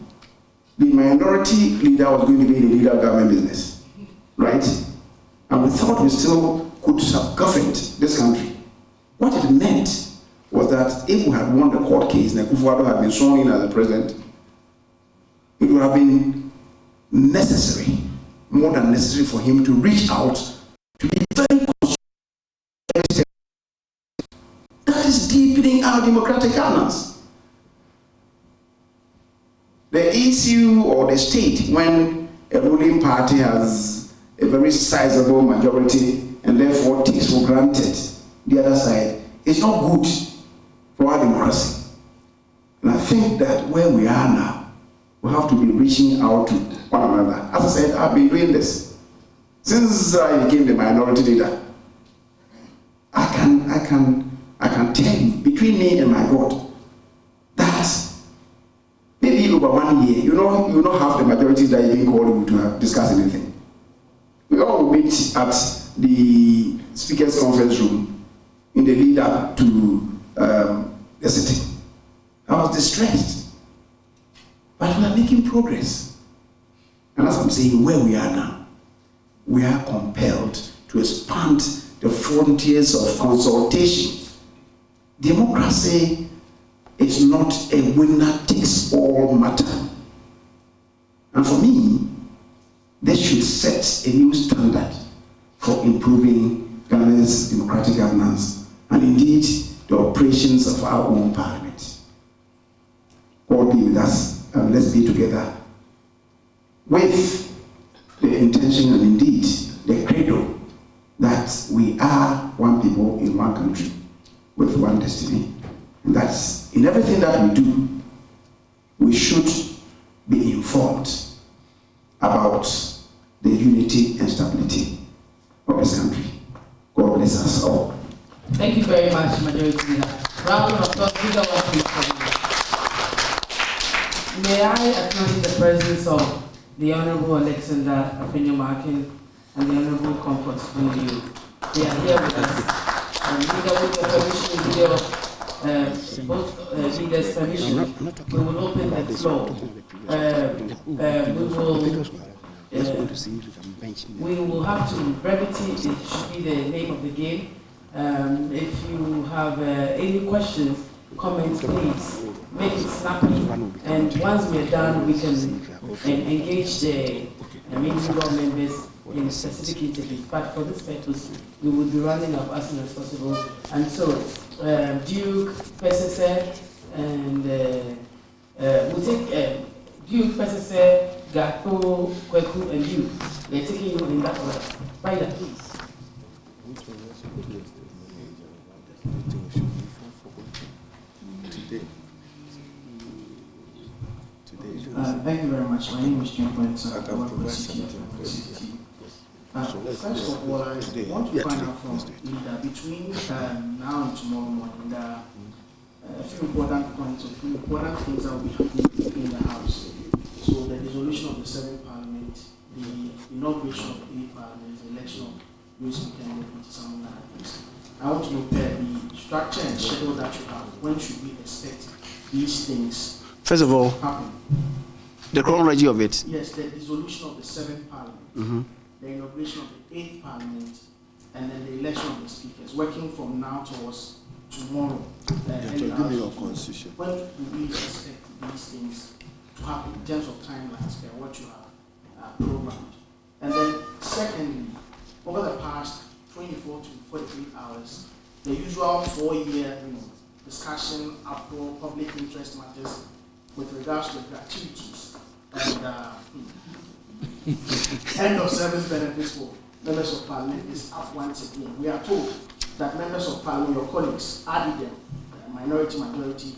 the minority leader was going to be the leader of government business, right? And we thought we still could have governed this country. What it meant was that if we had won the court case and Akufo-Addo had been sworn in as the president, it would have been necessary, more than necessary, for him to reach out to be very conservative. That is deepening our democratic governance. The issue or the state when a ruling party has a very sizable majority and therefore takes for granted the other side is not good for our democracy. And I think that where we are now, we have to be reaching out to one another. As I said, I've been doing this since I became the minority leader. I can tell you, between me and my God, that maybe over 1 year, you don't have the majority that you call you to discuss anything. We all meet at the Speaker's Conference Room in the lead up to the sitting. I was distressed, but we are making progress. And as I'm saying, where we are now, we are compelled to expand the frontiers of consultation. Democracy is not a winner-takes-all matter. And for me, this should set a new standard for improving Ghana's democratic governance and indeed the operations of our own parliament. God be with us, and let's be together with the intention and indeed the credo that we are one people in one country with one destiny. And that's in everything that we do, we should be informed about the unity and stability of this country. God bless us all. Thank you very much, Majority Leader. Round of applause, bigger one, please. May I acknowledge the presence of the Honorable Alexander Afenyo-Markin and the Honorable Comfort Bunyu. They are here with us. Leader, with your permission, with your both leaders' permission, we will open the floor. We will have to, brevity, it should be the name of the game. If you have any questions, comments, please make it snappy. And once we're done, we can engage the individual members in specific interviews. But for this purpose, we will be running up as soon as possible. And so, Duke, Pesese, and we'll take Duke, Pesese, Gato, Kweku, and you. They're taking you in that order. Spider, please. Thank you very much. My name is Jim Prince. I work for CT. First of all, I want to find out from Leader between now and tomorrow morning, there are a few important points, a few important things that will be happening in the House. So the dissolution of the 7th Parliament, the inauguration of the 8th Parliament, the election of new Speaker and deputies, among other things. I want to know the structure and schedule that you have. When should we expect these things? First of all, happen? The chronology of it. Yes, the dissolution of the 7th Parliament, the inauguration of the 8th Parliament, and then the election of the speakers, working from now towards tomorrow. Give me your constitution. When do we expect these things to happen in terms of timelines and what you have programmed? And then, secondly, over the past 24 to 48 hours, the usual 4-year discussion, uproar, public interest matters with regards to the gratuities and end of service benefits for members of parliament is up once again. We are told that members of parliament, your colleagues, added them, minority, majority,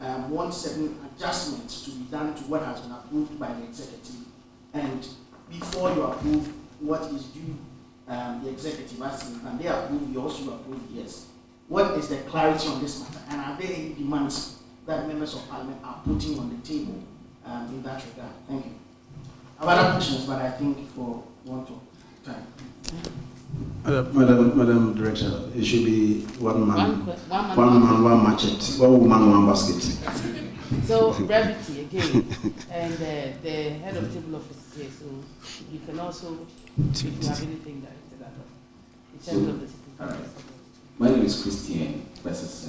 want certain adjustments to be done to what has been approved by the executive. And before you approve what is due the executive, as in, and they approve, you also approve, yes. What is the clarity on this matter? And are there any demands that members of parliament are putting on the table in that regard? Thank you. I have other questions, but I think for want of time. Madam Director, it should be one man, one machete, one woman, one basket. So brevity again, and the head of table office here, so you can also, if you have anything directed at us, in terms of the table. My name is Christian versus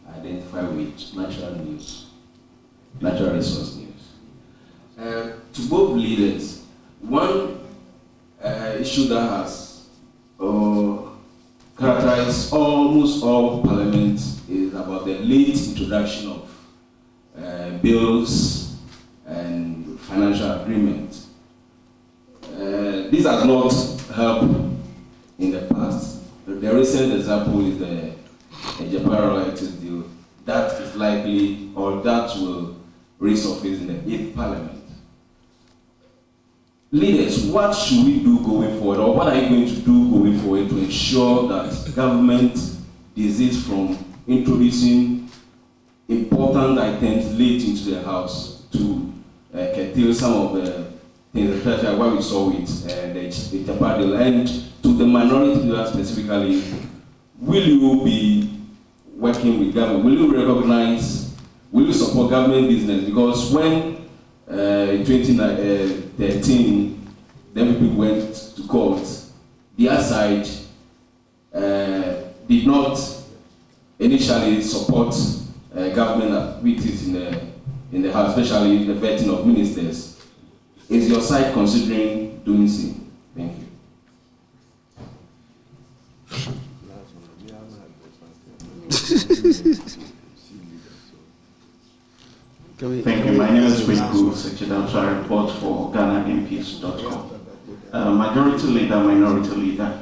I identify with natural news, natural resource news. To both leaders, one issue that has characterized almost all parliament is about the late introduction of bills and financial agreements. This has not helped in the past. The recent example is the Japan royalties deal. That is likely, or that will resurface in the 8th Parliament. Leaders, what should we do going forward, or what are you going to do going forward to ensure that government desists from introducing important items late into the House to curtail some of the things, especially what we saw with the Japan deal? And to the minority leaders specifically, will you be working with government? Will you recognize, will you support government business? Because when in 2013, then people went to court, their side did not initially support government activities in the House, especially the vetting of ministers. Is your side considering doing so? Thank you. Thank you. My name is Riku Sekidam, so I report for GhanaMPs.com. Majority Leader, Minority Leader.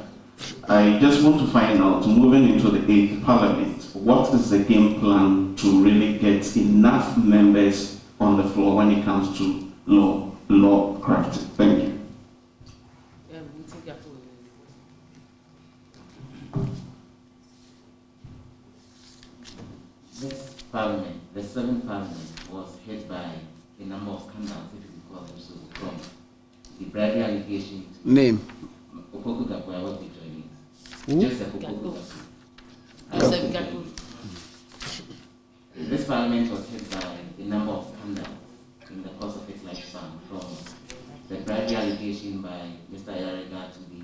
I just want to find out, moving into the 8th Parliament, what is the game plan to really get enough members on the floor when it comes to law crafting? Thank you. This Parliament, the 7th Parliament, was hit by a number of scandals, if you can call them so, from the bribery allegations. Name? Opoku Gaku, I work with JoyNews. Just like Opoku Gaku. This Parliament was hit by a number of scandals in the course of its lifespan, from the bribery allegation by Mr. Yarega to the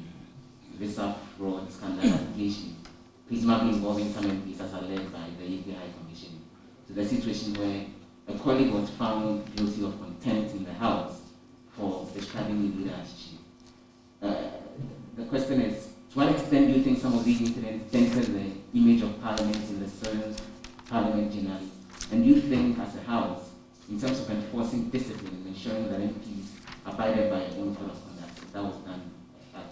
visa fraud scandal allegation, presumably involving some MPs as alleged by the UK High Commission, to the situation where a colleague was found guilty of contempt in the House for describing the leader as chief. The question is, to what extent do you think some of these incidents dented the image of Parliament in the 7th Parliament generally? And do you think, as a House, in terms of enforcing discipline and ensuring that MPs abided by their own code of conduct, that was done as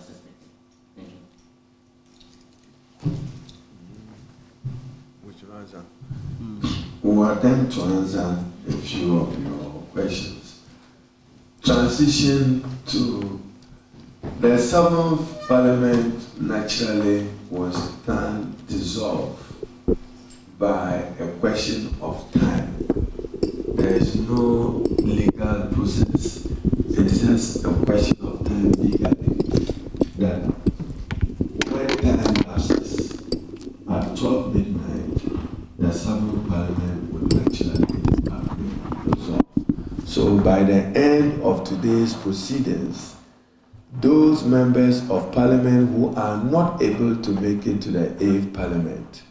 suspected? Thank you. Which answer? We attempt to answer a few of your questions. Transition to the 7th Parliament naturally was then dissolved by a question of time. There is no legal process. It is just a question of time legally that when time passes at 12 midnight, the 7th Parliament will naturally be dissolved. So by the end of today's proceedings, those members of Parliament who are not able to make it to the 8th Parliament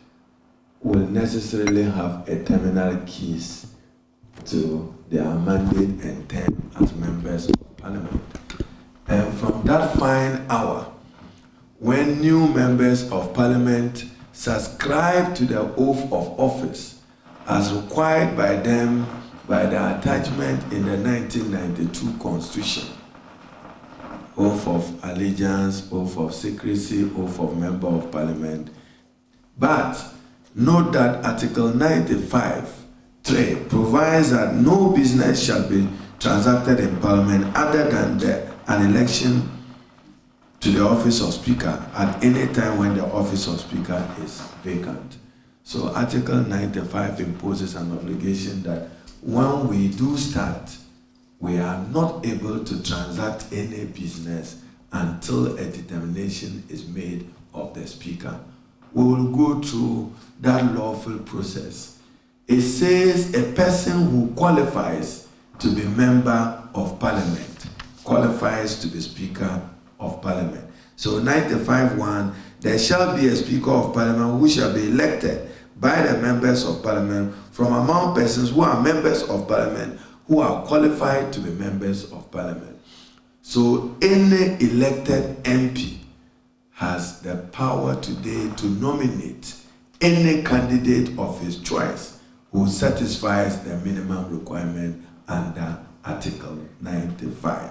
will necessarily have a terminal keys to their mandate and term as members of Parliament. And from that fine hour, when new members of Parliament subscribe to the oath of office as required by them by the attachment in the 1992 Constitution, oath of allegiance, oath of secrecy, oath of member of Parliament. But Note that Article 95(3) provides that no business shall be transacted in Parliament other than an election to the office of Speaker at any time when the office of Speaker is vacant. So Article 95 imposes an obligation that when we do start, we are not able to transact any business until a determination is made of the Speaker. We will go through that lawful process. It says a person who qualifies to be member of Parliament qualifies to be Speaker of Parliament. So 95(1), there shall be a Speaker of Parliament who shall be elected by the members of Parliament from among persons who are members of Parliament who are qualified to be members of Parliament. So any elected MP has the power today to nominate any candidate of his choice who satisfies the minimum requirement under Article 95.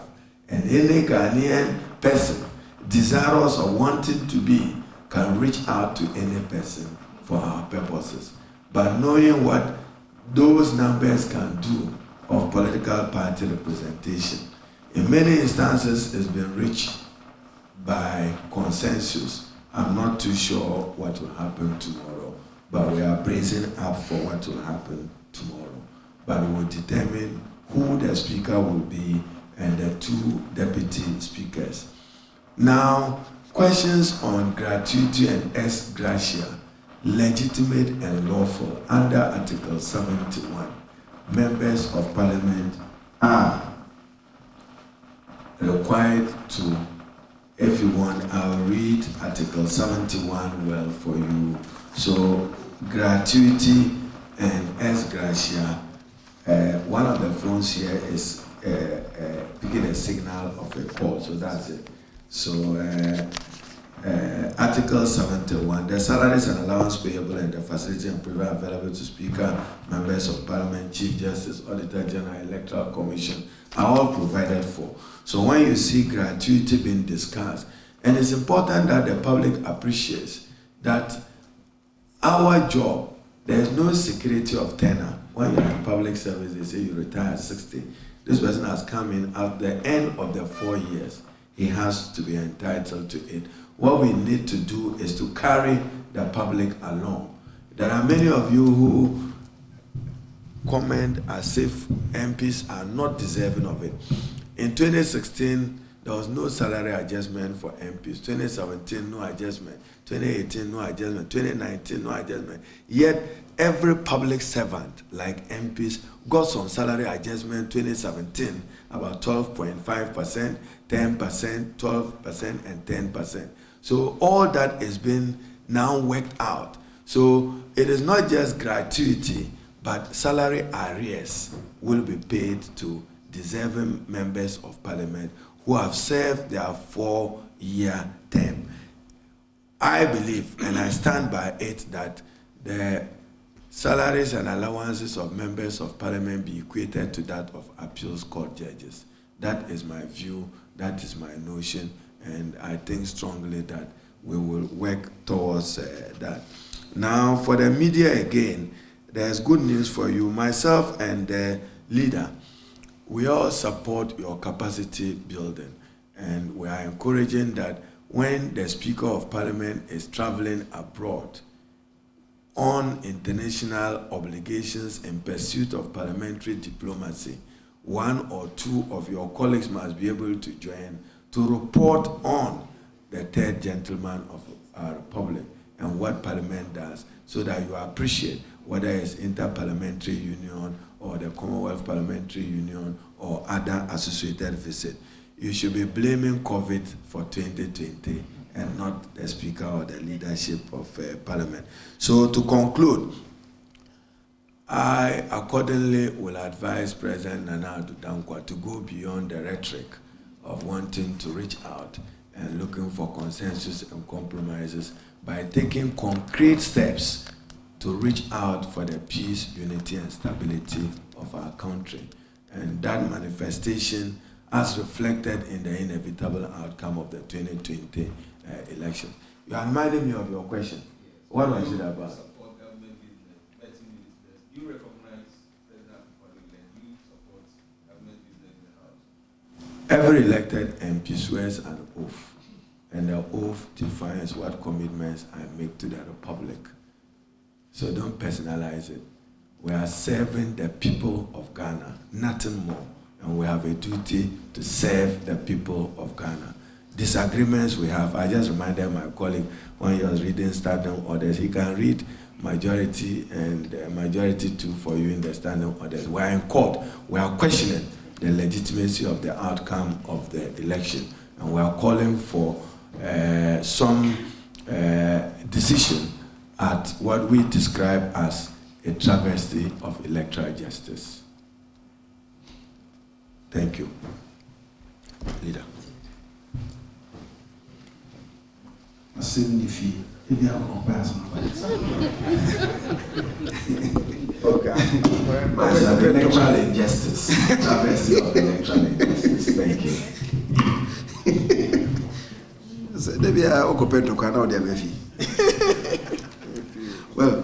And any Ghanaian person desirous of wanting to be can reach out to any person for our purposes. But knowing what those numbers can do of political party representation, in many instances it's been reached by consensus. I'm not too sure what will happen tomorrow, but we are bracing up for what will happen tomorrow. But we will determine who the Speaker will be and the 2 deputy speakers. Now, questions on gratuity and ex gratia, legitimate and lawful under Article 71. Members of Parliament are required to, if you want, I'll read Article 71 well for you. So, gratuity and ex gratia, one of the phones here is picking a signal of a call, so that's it. So, Article 71, the salaries and allowance payable and the facility and privilege available to Speaker, members of Parliament, Chief Justice, Auditor General, Electoral Commission are all provided for. So when you see gratuity being discussed, and it's important that the public appreciates that our job, there's no security of tenure. When you're in public service, they say you retire at 60. This person has come in at the end of the 4 years. He has to be entitled to it. What we need to do is to carry the public along. There are many of you who comment as if MPs are not deserving of it. In 2016, there was no salary adjustment for MPs. 2017, no adjustment. 2018, no adjustment. 2019, no adjustment. Yet, every public servant, like MPs, got some salary adjustment 2017, about 12.5%, 10%, 12%, and 10%. So all that has been now worked out. So it is not just gratuity, but salary arrears will be paid to deserving members of Parliament who have served their 4-year term. I believe, and I stand by it, that the salaries and allowances of members of Parliament be equated to that of appeals court judges. That is my view, that is my notion, and I think strongly that we will work towards that. Now, for the media again, there's good news for you. Myself and the leader, we all support your capacity building, and we are encouraging that when the Speaker of Parliament is traveling abroad on international obligations in pursuit of parliamentary diplomacy, 1 or 2 of your colleagues must be able to join to report on the third gentleman of our republic and what Parliament does, so that you appreciate whether it's Inter-Parliamentary Union or the Commonwealth Parliamentary Union or other associated visit. You should be blaming COVID for 2020 and not the Speaker or the leadership of Parliament. So to conclude, I accordingly will advise President Nana Addo Dankwa to go beyond the rhetoric of wanting to reach out and looking for consensus and compromises by taking concrete steps to reach out for the peace, unity, and stability of our country. And that manifestation, as reflected in the inevitable outcome of the 2020 election. You are reminding me of your question. What was it about? Every elected MP swears an oath, and the oath defines what commitments I make to the Republic. So don't personalize it. We are serving the people of Ghana, nothing more. And we have a duty to serve the people of Ghana. Disagreements we have, I just reminded my colleague when he was reading standing orders, he can read majority and majority 2 for you in the standing orders. We are in court, we are questioning the legitimacy of the outcome of the election. And we are calling for some decision at what we describe as a travesty of electoral justice. Thank you. Leader. Okay. Electoral injustice. Travesty of electoral injustice. Thank you. Well,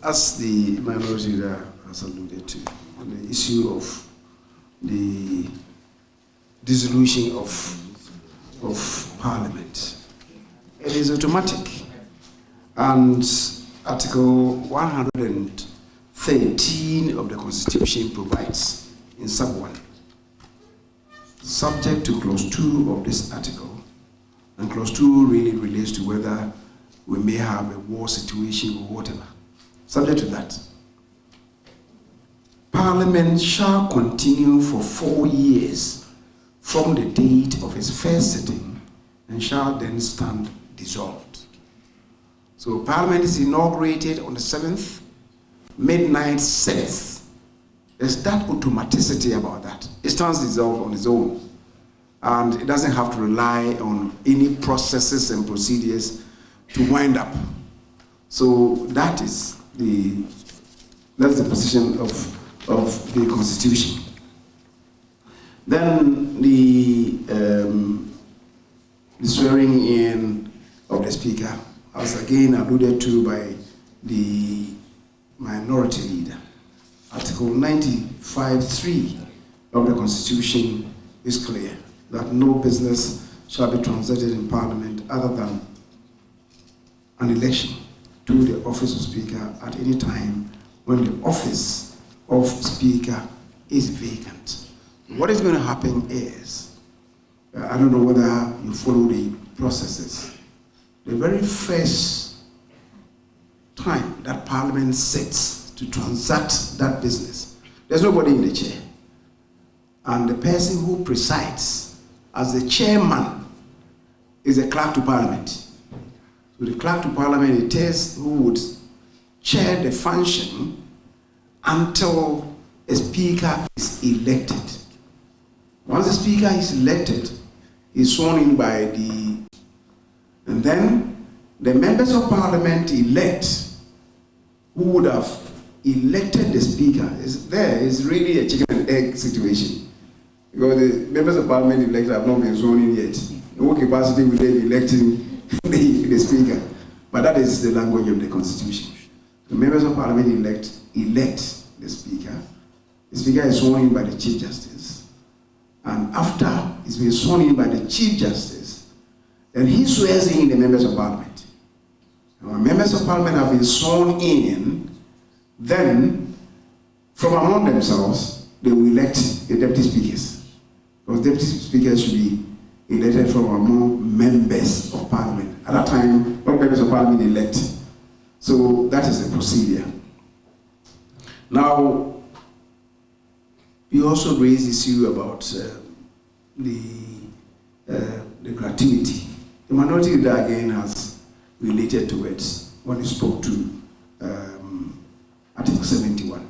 as the minority leader has alluded to, on the issue of the dissolution of Parliament, it is automatic, and Article 113 of the Constitution provides in sub 1, subject to clause 2 of this article, and clause 2 really relates to whether we may have a war situation or whatever. Subject to that, Parliament shall continue for 4 years from the date of its first sitting and shall then stand dissolved. So Parliament is inaugurated on the 7th, midnight 6th. There's that automaticity about that. It stands dissolved on its own, and it doesn't have to rely on any processes and procedures to wind up. So that's the position of the Constitution. Then the swearing in of the Speaker, as again alluded to by the minority leader. Article 95(3) of the Constitution is clear that no business shall be transacted in Parliament other than an election to the office of Speaker at any time when the office of Speaker is vacant. What is going to happen is, I don't know whether you follow the processes, the very first time that Parliament sits to transact that business, there's nobody in the chair. And the person who presides as the chairman is the clerk to Parliament. So the clerk to Parliament, it is who would chair the function until a speaker is elected. Once the speaker is elected, he's sworn in by and then the members of Parliament elect who would have elected the speaker. It's really a chicken and egg situation, because the members of Parliament elected have not been sworn in yet. In what capacity will they be electing the speaker? But that is the language of the Constitution. The members of Parliament elect the speaker. The speaker is sworn in by the Chief Justice, and after he's been sworn in by the Chief Justice, then he swears in the members of Parliament. And when members of Parliament have been sworn in, then from among themselves they will elect the deputy speakers, because deputy speakers should be elected from among members of Parliament. At that time, not members of Parliament elect. So that is the procedure. Now, you also raised the issue about the gratuity. The minority leader again has related to it when he spoke to Article 71.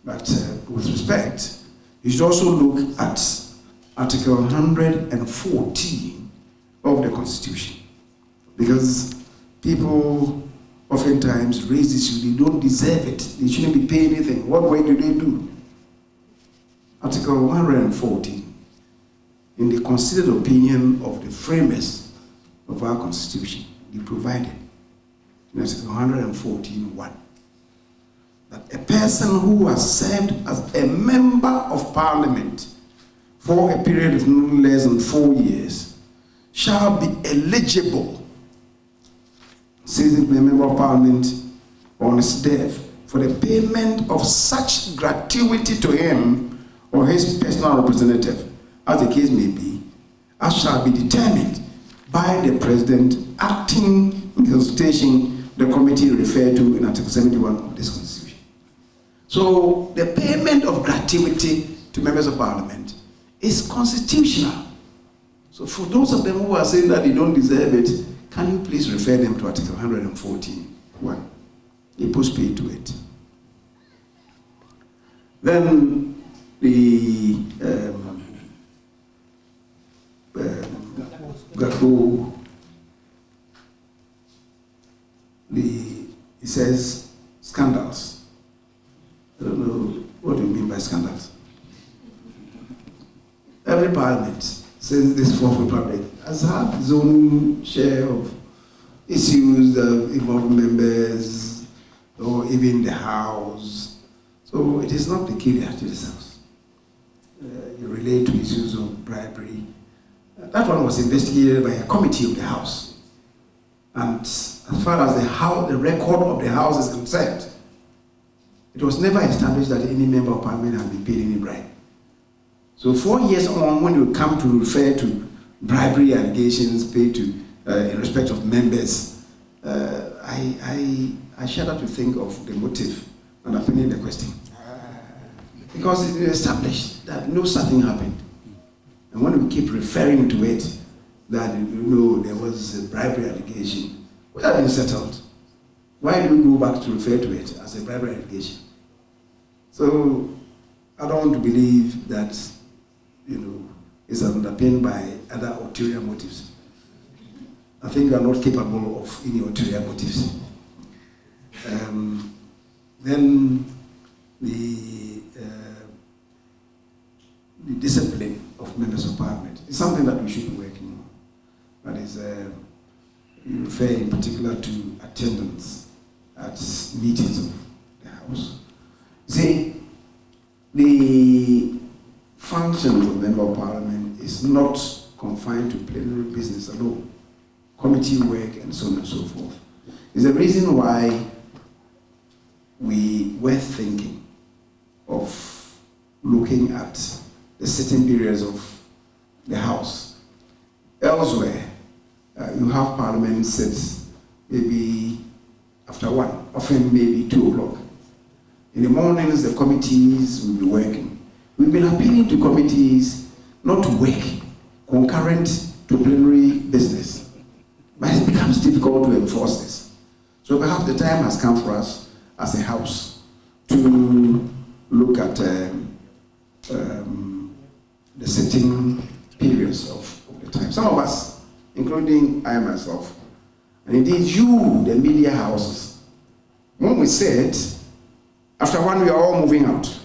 But with respect, you should also look at Article 114 of the Constitution, because people oftentimes raise this issue, they don't deserve it, they shouldn't be paying anything. What way do they do? Article 114, in the considered opinion of the framers of our Constitution, they provided in Article 114(1) that a person who has served as a member of Parliament for a period of no less than 4 years shall be eligible, says the Member of Parliament, on his death for the payment of such gratuity to him or his personal representative, as the case may be, as shall be determined by the President acting in consultation the committee referred to in Article 71 of this Constitution. So the payment of gratuity to members of Parliament is constitutional. So for those of them who are saying that they don't deserve it, can you please refer them to Article 114.1? They post pay to it. Then the Gakpo, it says scandals. I don't know, what do you mean by scandals? Every parliament, since this Fourth Republic, has had its own share of issues that involve members, or even the House. So it is not peculiar to this House. You relate to issues of bribery. That one was investigated by a committee of the House. And as far as the record of the House is concerned, it was never established that any member of Parliament had been paid any bribe. So 4 years on, when you come to refer to bribery allegations paid to in respect of members, I shudder to think of the motive underpinning the question. Because it is established that no such thing happened. And when we keep referring to it, that there was a bribery allegation, would have been settled. Why do we go back to refer to it as a bribery allegation? So I don't want to believe that it's underpinned by other ulterior motives. I think we are not capable of any ulterior motives. Then the discipline of members of Parliament is something that we should be working on. That is, you refer in particular to attendance at meetings of the House. See, the functions of member of Parliament is not confined to plenary business alone, committee work and so on and so forth. It's the reason why we were thinking of looking at the sitting periods of the House. Elsewhere, you have Parliament sit maybe after 1, often maybe 2 o'clock. In the mornings, the committees will be working. We've been appealing to committees not to work concurrent to plenary business, but it becomes difficult to enforce this. So perhaps the time has come for us as a House to look at the sitting periods of the time. Some of us, including I myself, and indeed you, the media houses, when we said, after 1 we are all moving out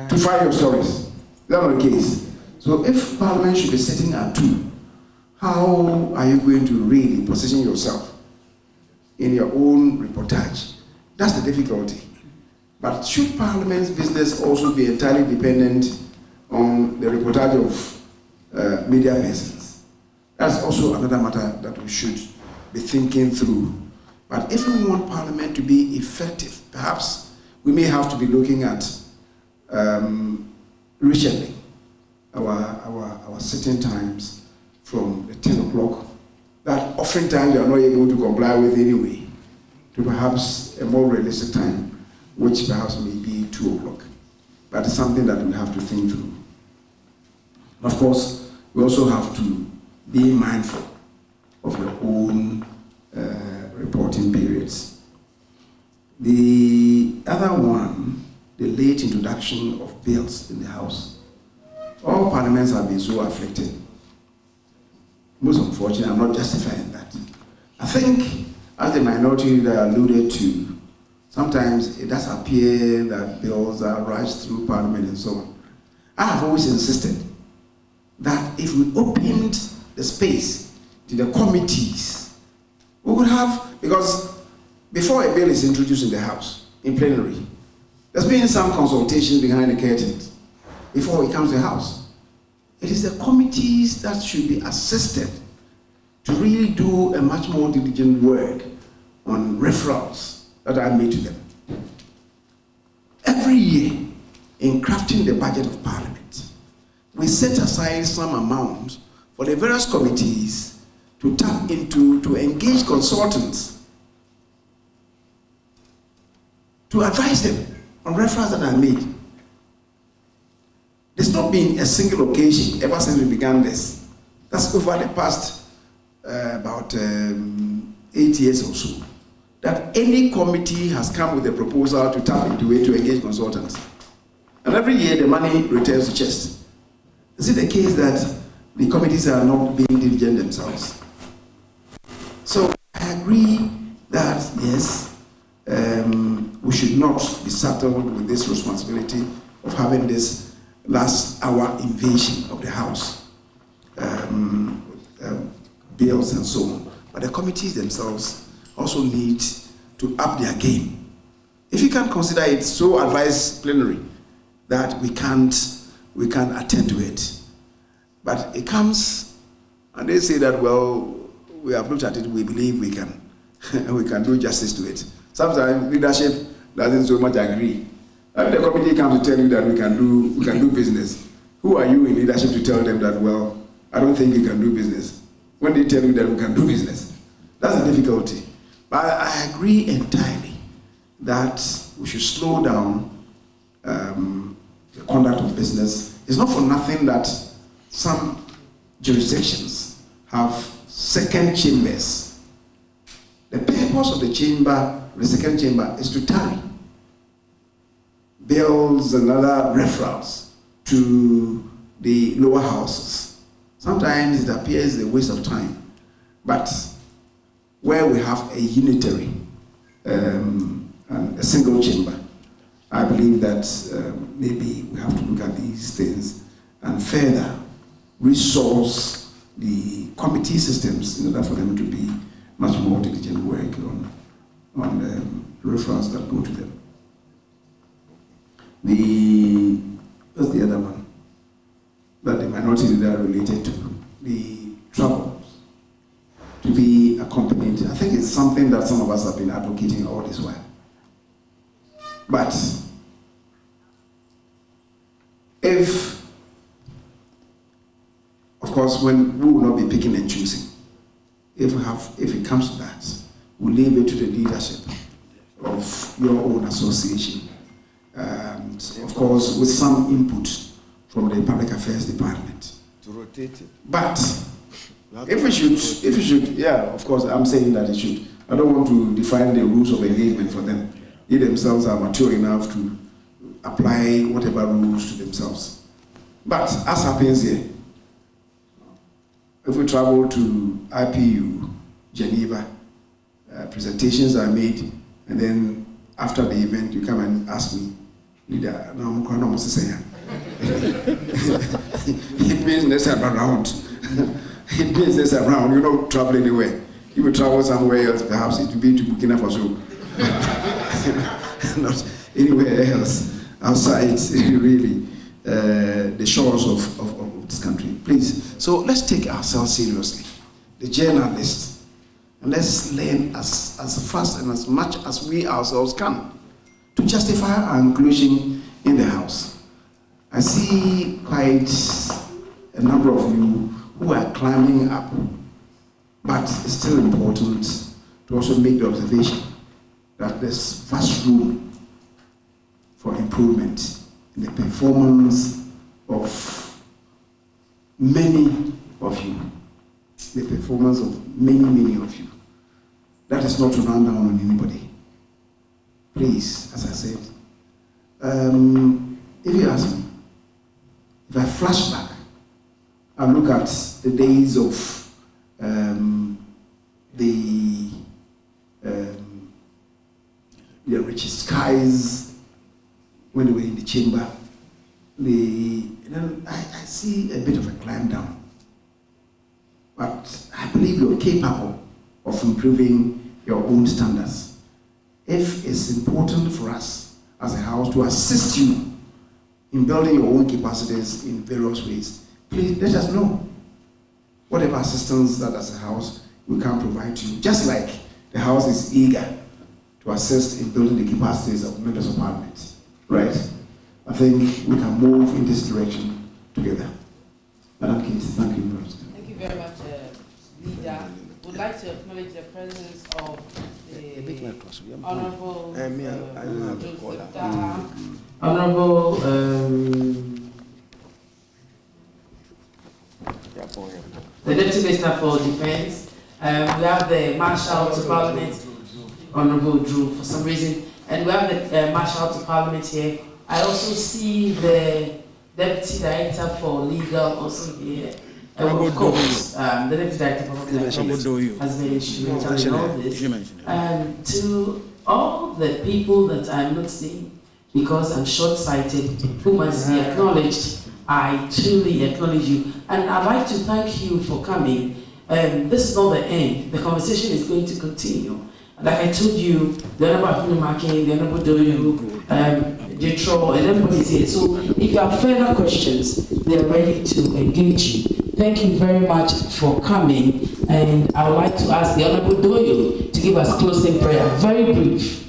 to file your stories. That's not the case. So if Parliament should be sitting at 2, how are you going to really position yourself in your own reportage? That's the difficulty. But should Parliament's business also be entirely dependent on the reportage of media persons? That's also another matter that we should be thinking through. But if we want Parliament to be effective, perhaps we may have to be looking at rescheduling our sitting times from the 10 o'clock that oftentimes we are not able to comply with anyway, to perhaps a more realistic time, which perhaps may be 2 o'clock. But it's something that we have to think through. Of course, we also have to be mindful of your own reporting periods. The other one, the late introduction of bills in the House. All parliaments have been so afflicted. Most unfortunately, I'm not justifying that. I think, as the minority leader alluded to, sometimes it does appear that bills are rushed through Parliament and so on. I have always insisted that if we opened the space to the committees, we would have, because before a bill is introduced in the House, in plenary, there's been some consultation behind the curtains before it comes to the House. it is the committees that should be assisted to really do a much more diligent work on referrals that are made to them. Every year, in crafting the budget of Parliament, we set aside some amount for the various committees to tap into, to engage consultants, to advise them on referrals that are made. There's not been a single occasion ever since we began this. That's over the past about 8 years or so, that any committee has come with a proposal to tap into it to engage consultants. And every year the money returns to chest. Is it the case that the committees are not being diligent themselves? So I agree that yes, we should not be saddled with this responsibility of having this last hour invasion of the House, bills and so on. But the committees themselves also need to up their game. If you can consider it, so advise plenary that we can attend to it. But it comes and they say that, well, we have looked at it, we believe we can we can do justice to it. Sometimes leadership doesn't so much agree. If the committee comes to tell you that we can do business, who are you in leadership to tell them that, well, I don't think you can do business, when they tell you that we can do business? That's the difficulty. But I agree entirely that we should slow down the conduct of business. It's not for nothing that some jurisdictions have second chambers. The purpose of the chamber, the second chamber, is to tally bills and other referrals to the lower houses. Sometimes it appears a waste of time, but where we have a unitary and a single chamber, I believe that maybe we have to look at these things and further resource the committee systems in order for them to be much more diligent work on referrals that go to them. What's the other one that the minority leader related to? The troubles to be accompanied. I think it's something that some of us have been advocating all this while. But if, of course, when we will not be picking and choosing, if it comes to that, we'll leave it to the leadership of your own association, and of course with some input from the Public Affairs Department. To rotate it. But if we should, yeah, of course, I'm saying that it should. I don't want to define the rules of engagement for them. They themselves are mature enough to apply whatever rules to themselves. But as happens here, if we travel to IPU, Geneva, presentations are made, and then after the event, you come and ask me, leader, no, I'm going to say it means this around. It means this around. You don't travel anywhere. You will travel somewhere else, perhaps it will be to Burkina Faso. Not anywhere else outside, really, the shores of this country. Please. So let's take ourselves seriously, the journalists, and let's learn as fast and as much as we ourselves can to justify our inclusion in the House. I see quite a number of you who are climbing up, but it's still important to also make the observation that there's vast room for improvement in the performance of many of you. The performance of many of you. That is not to run down on anybody. Please, as I said, if you ask me, if I flash back and look at the days of the Richard Skies when they were in the chamber, I see a bit of a climb down. But I believe you're capable of improving your own standards. If it's important for us as a House to assist you in building your own capacities in various ways, please let us know. Whatever assistance that as a house we can provide to you, just like the house is eager to assist in building the capacities of members of parliament, right? I think we can move in this direction together. Madam Kate, thank you very much. Thank you very much, Leader. Would like to acknowledge the presence of the Honorable Honorable the Deputy Minister for Defence. We have the Marshal to Parliament, Honorable Drew, for some reason, and we have the Marshal to Parliament here. I also see the Deputy Director for Legal also here. Of course, the Deputy Director for Public Affairs has been instrumental in all this. And to all the people that I'm not seeing, because I'm short-sighted, who must be acknowledged, I truly acknowledge you. And I'd like to thank you for coming. This is not the end. The conversation is going to continue. Like I told you, the Honorable Akinumake, the Honorable Doyu, Jetro, and everybody is here. So if you have further questions, they are ready to engage you. Thank you very much for coming. And I would like to ask the Honorable Doyu to give us closing prayer. Very brief.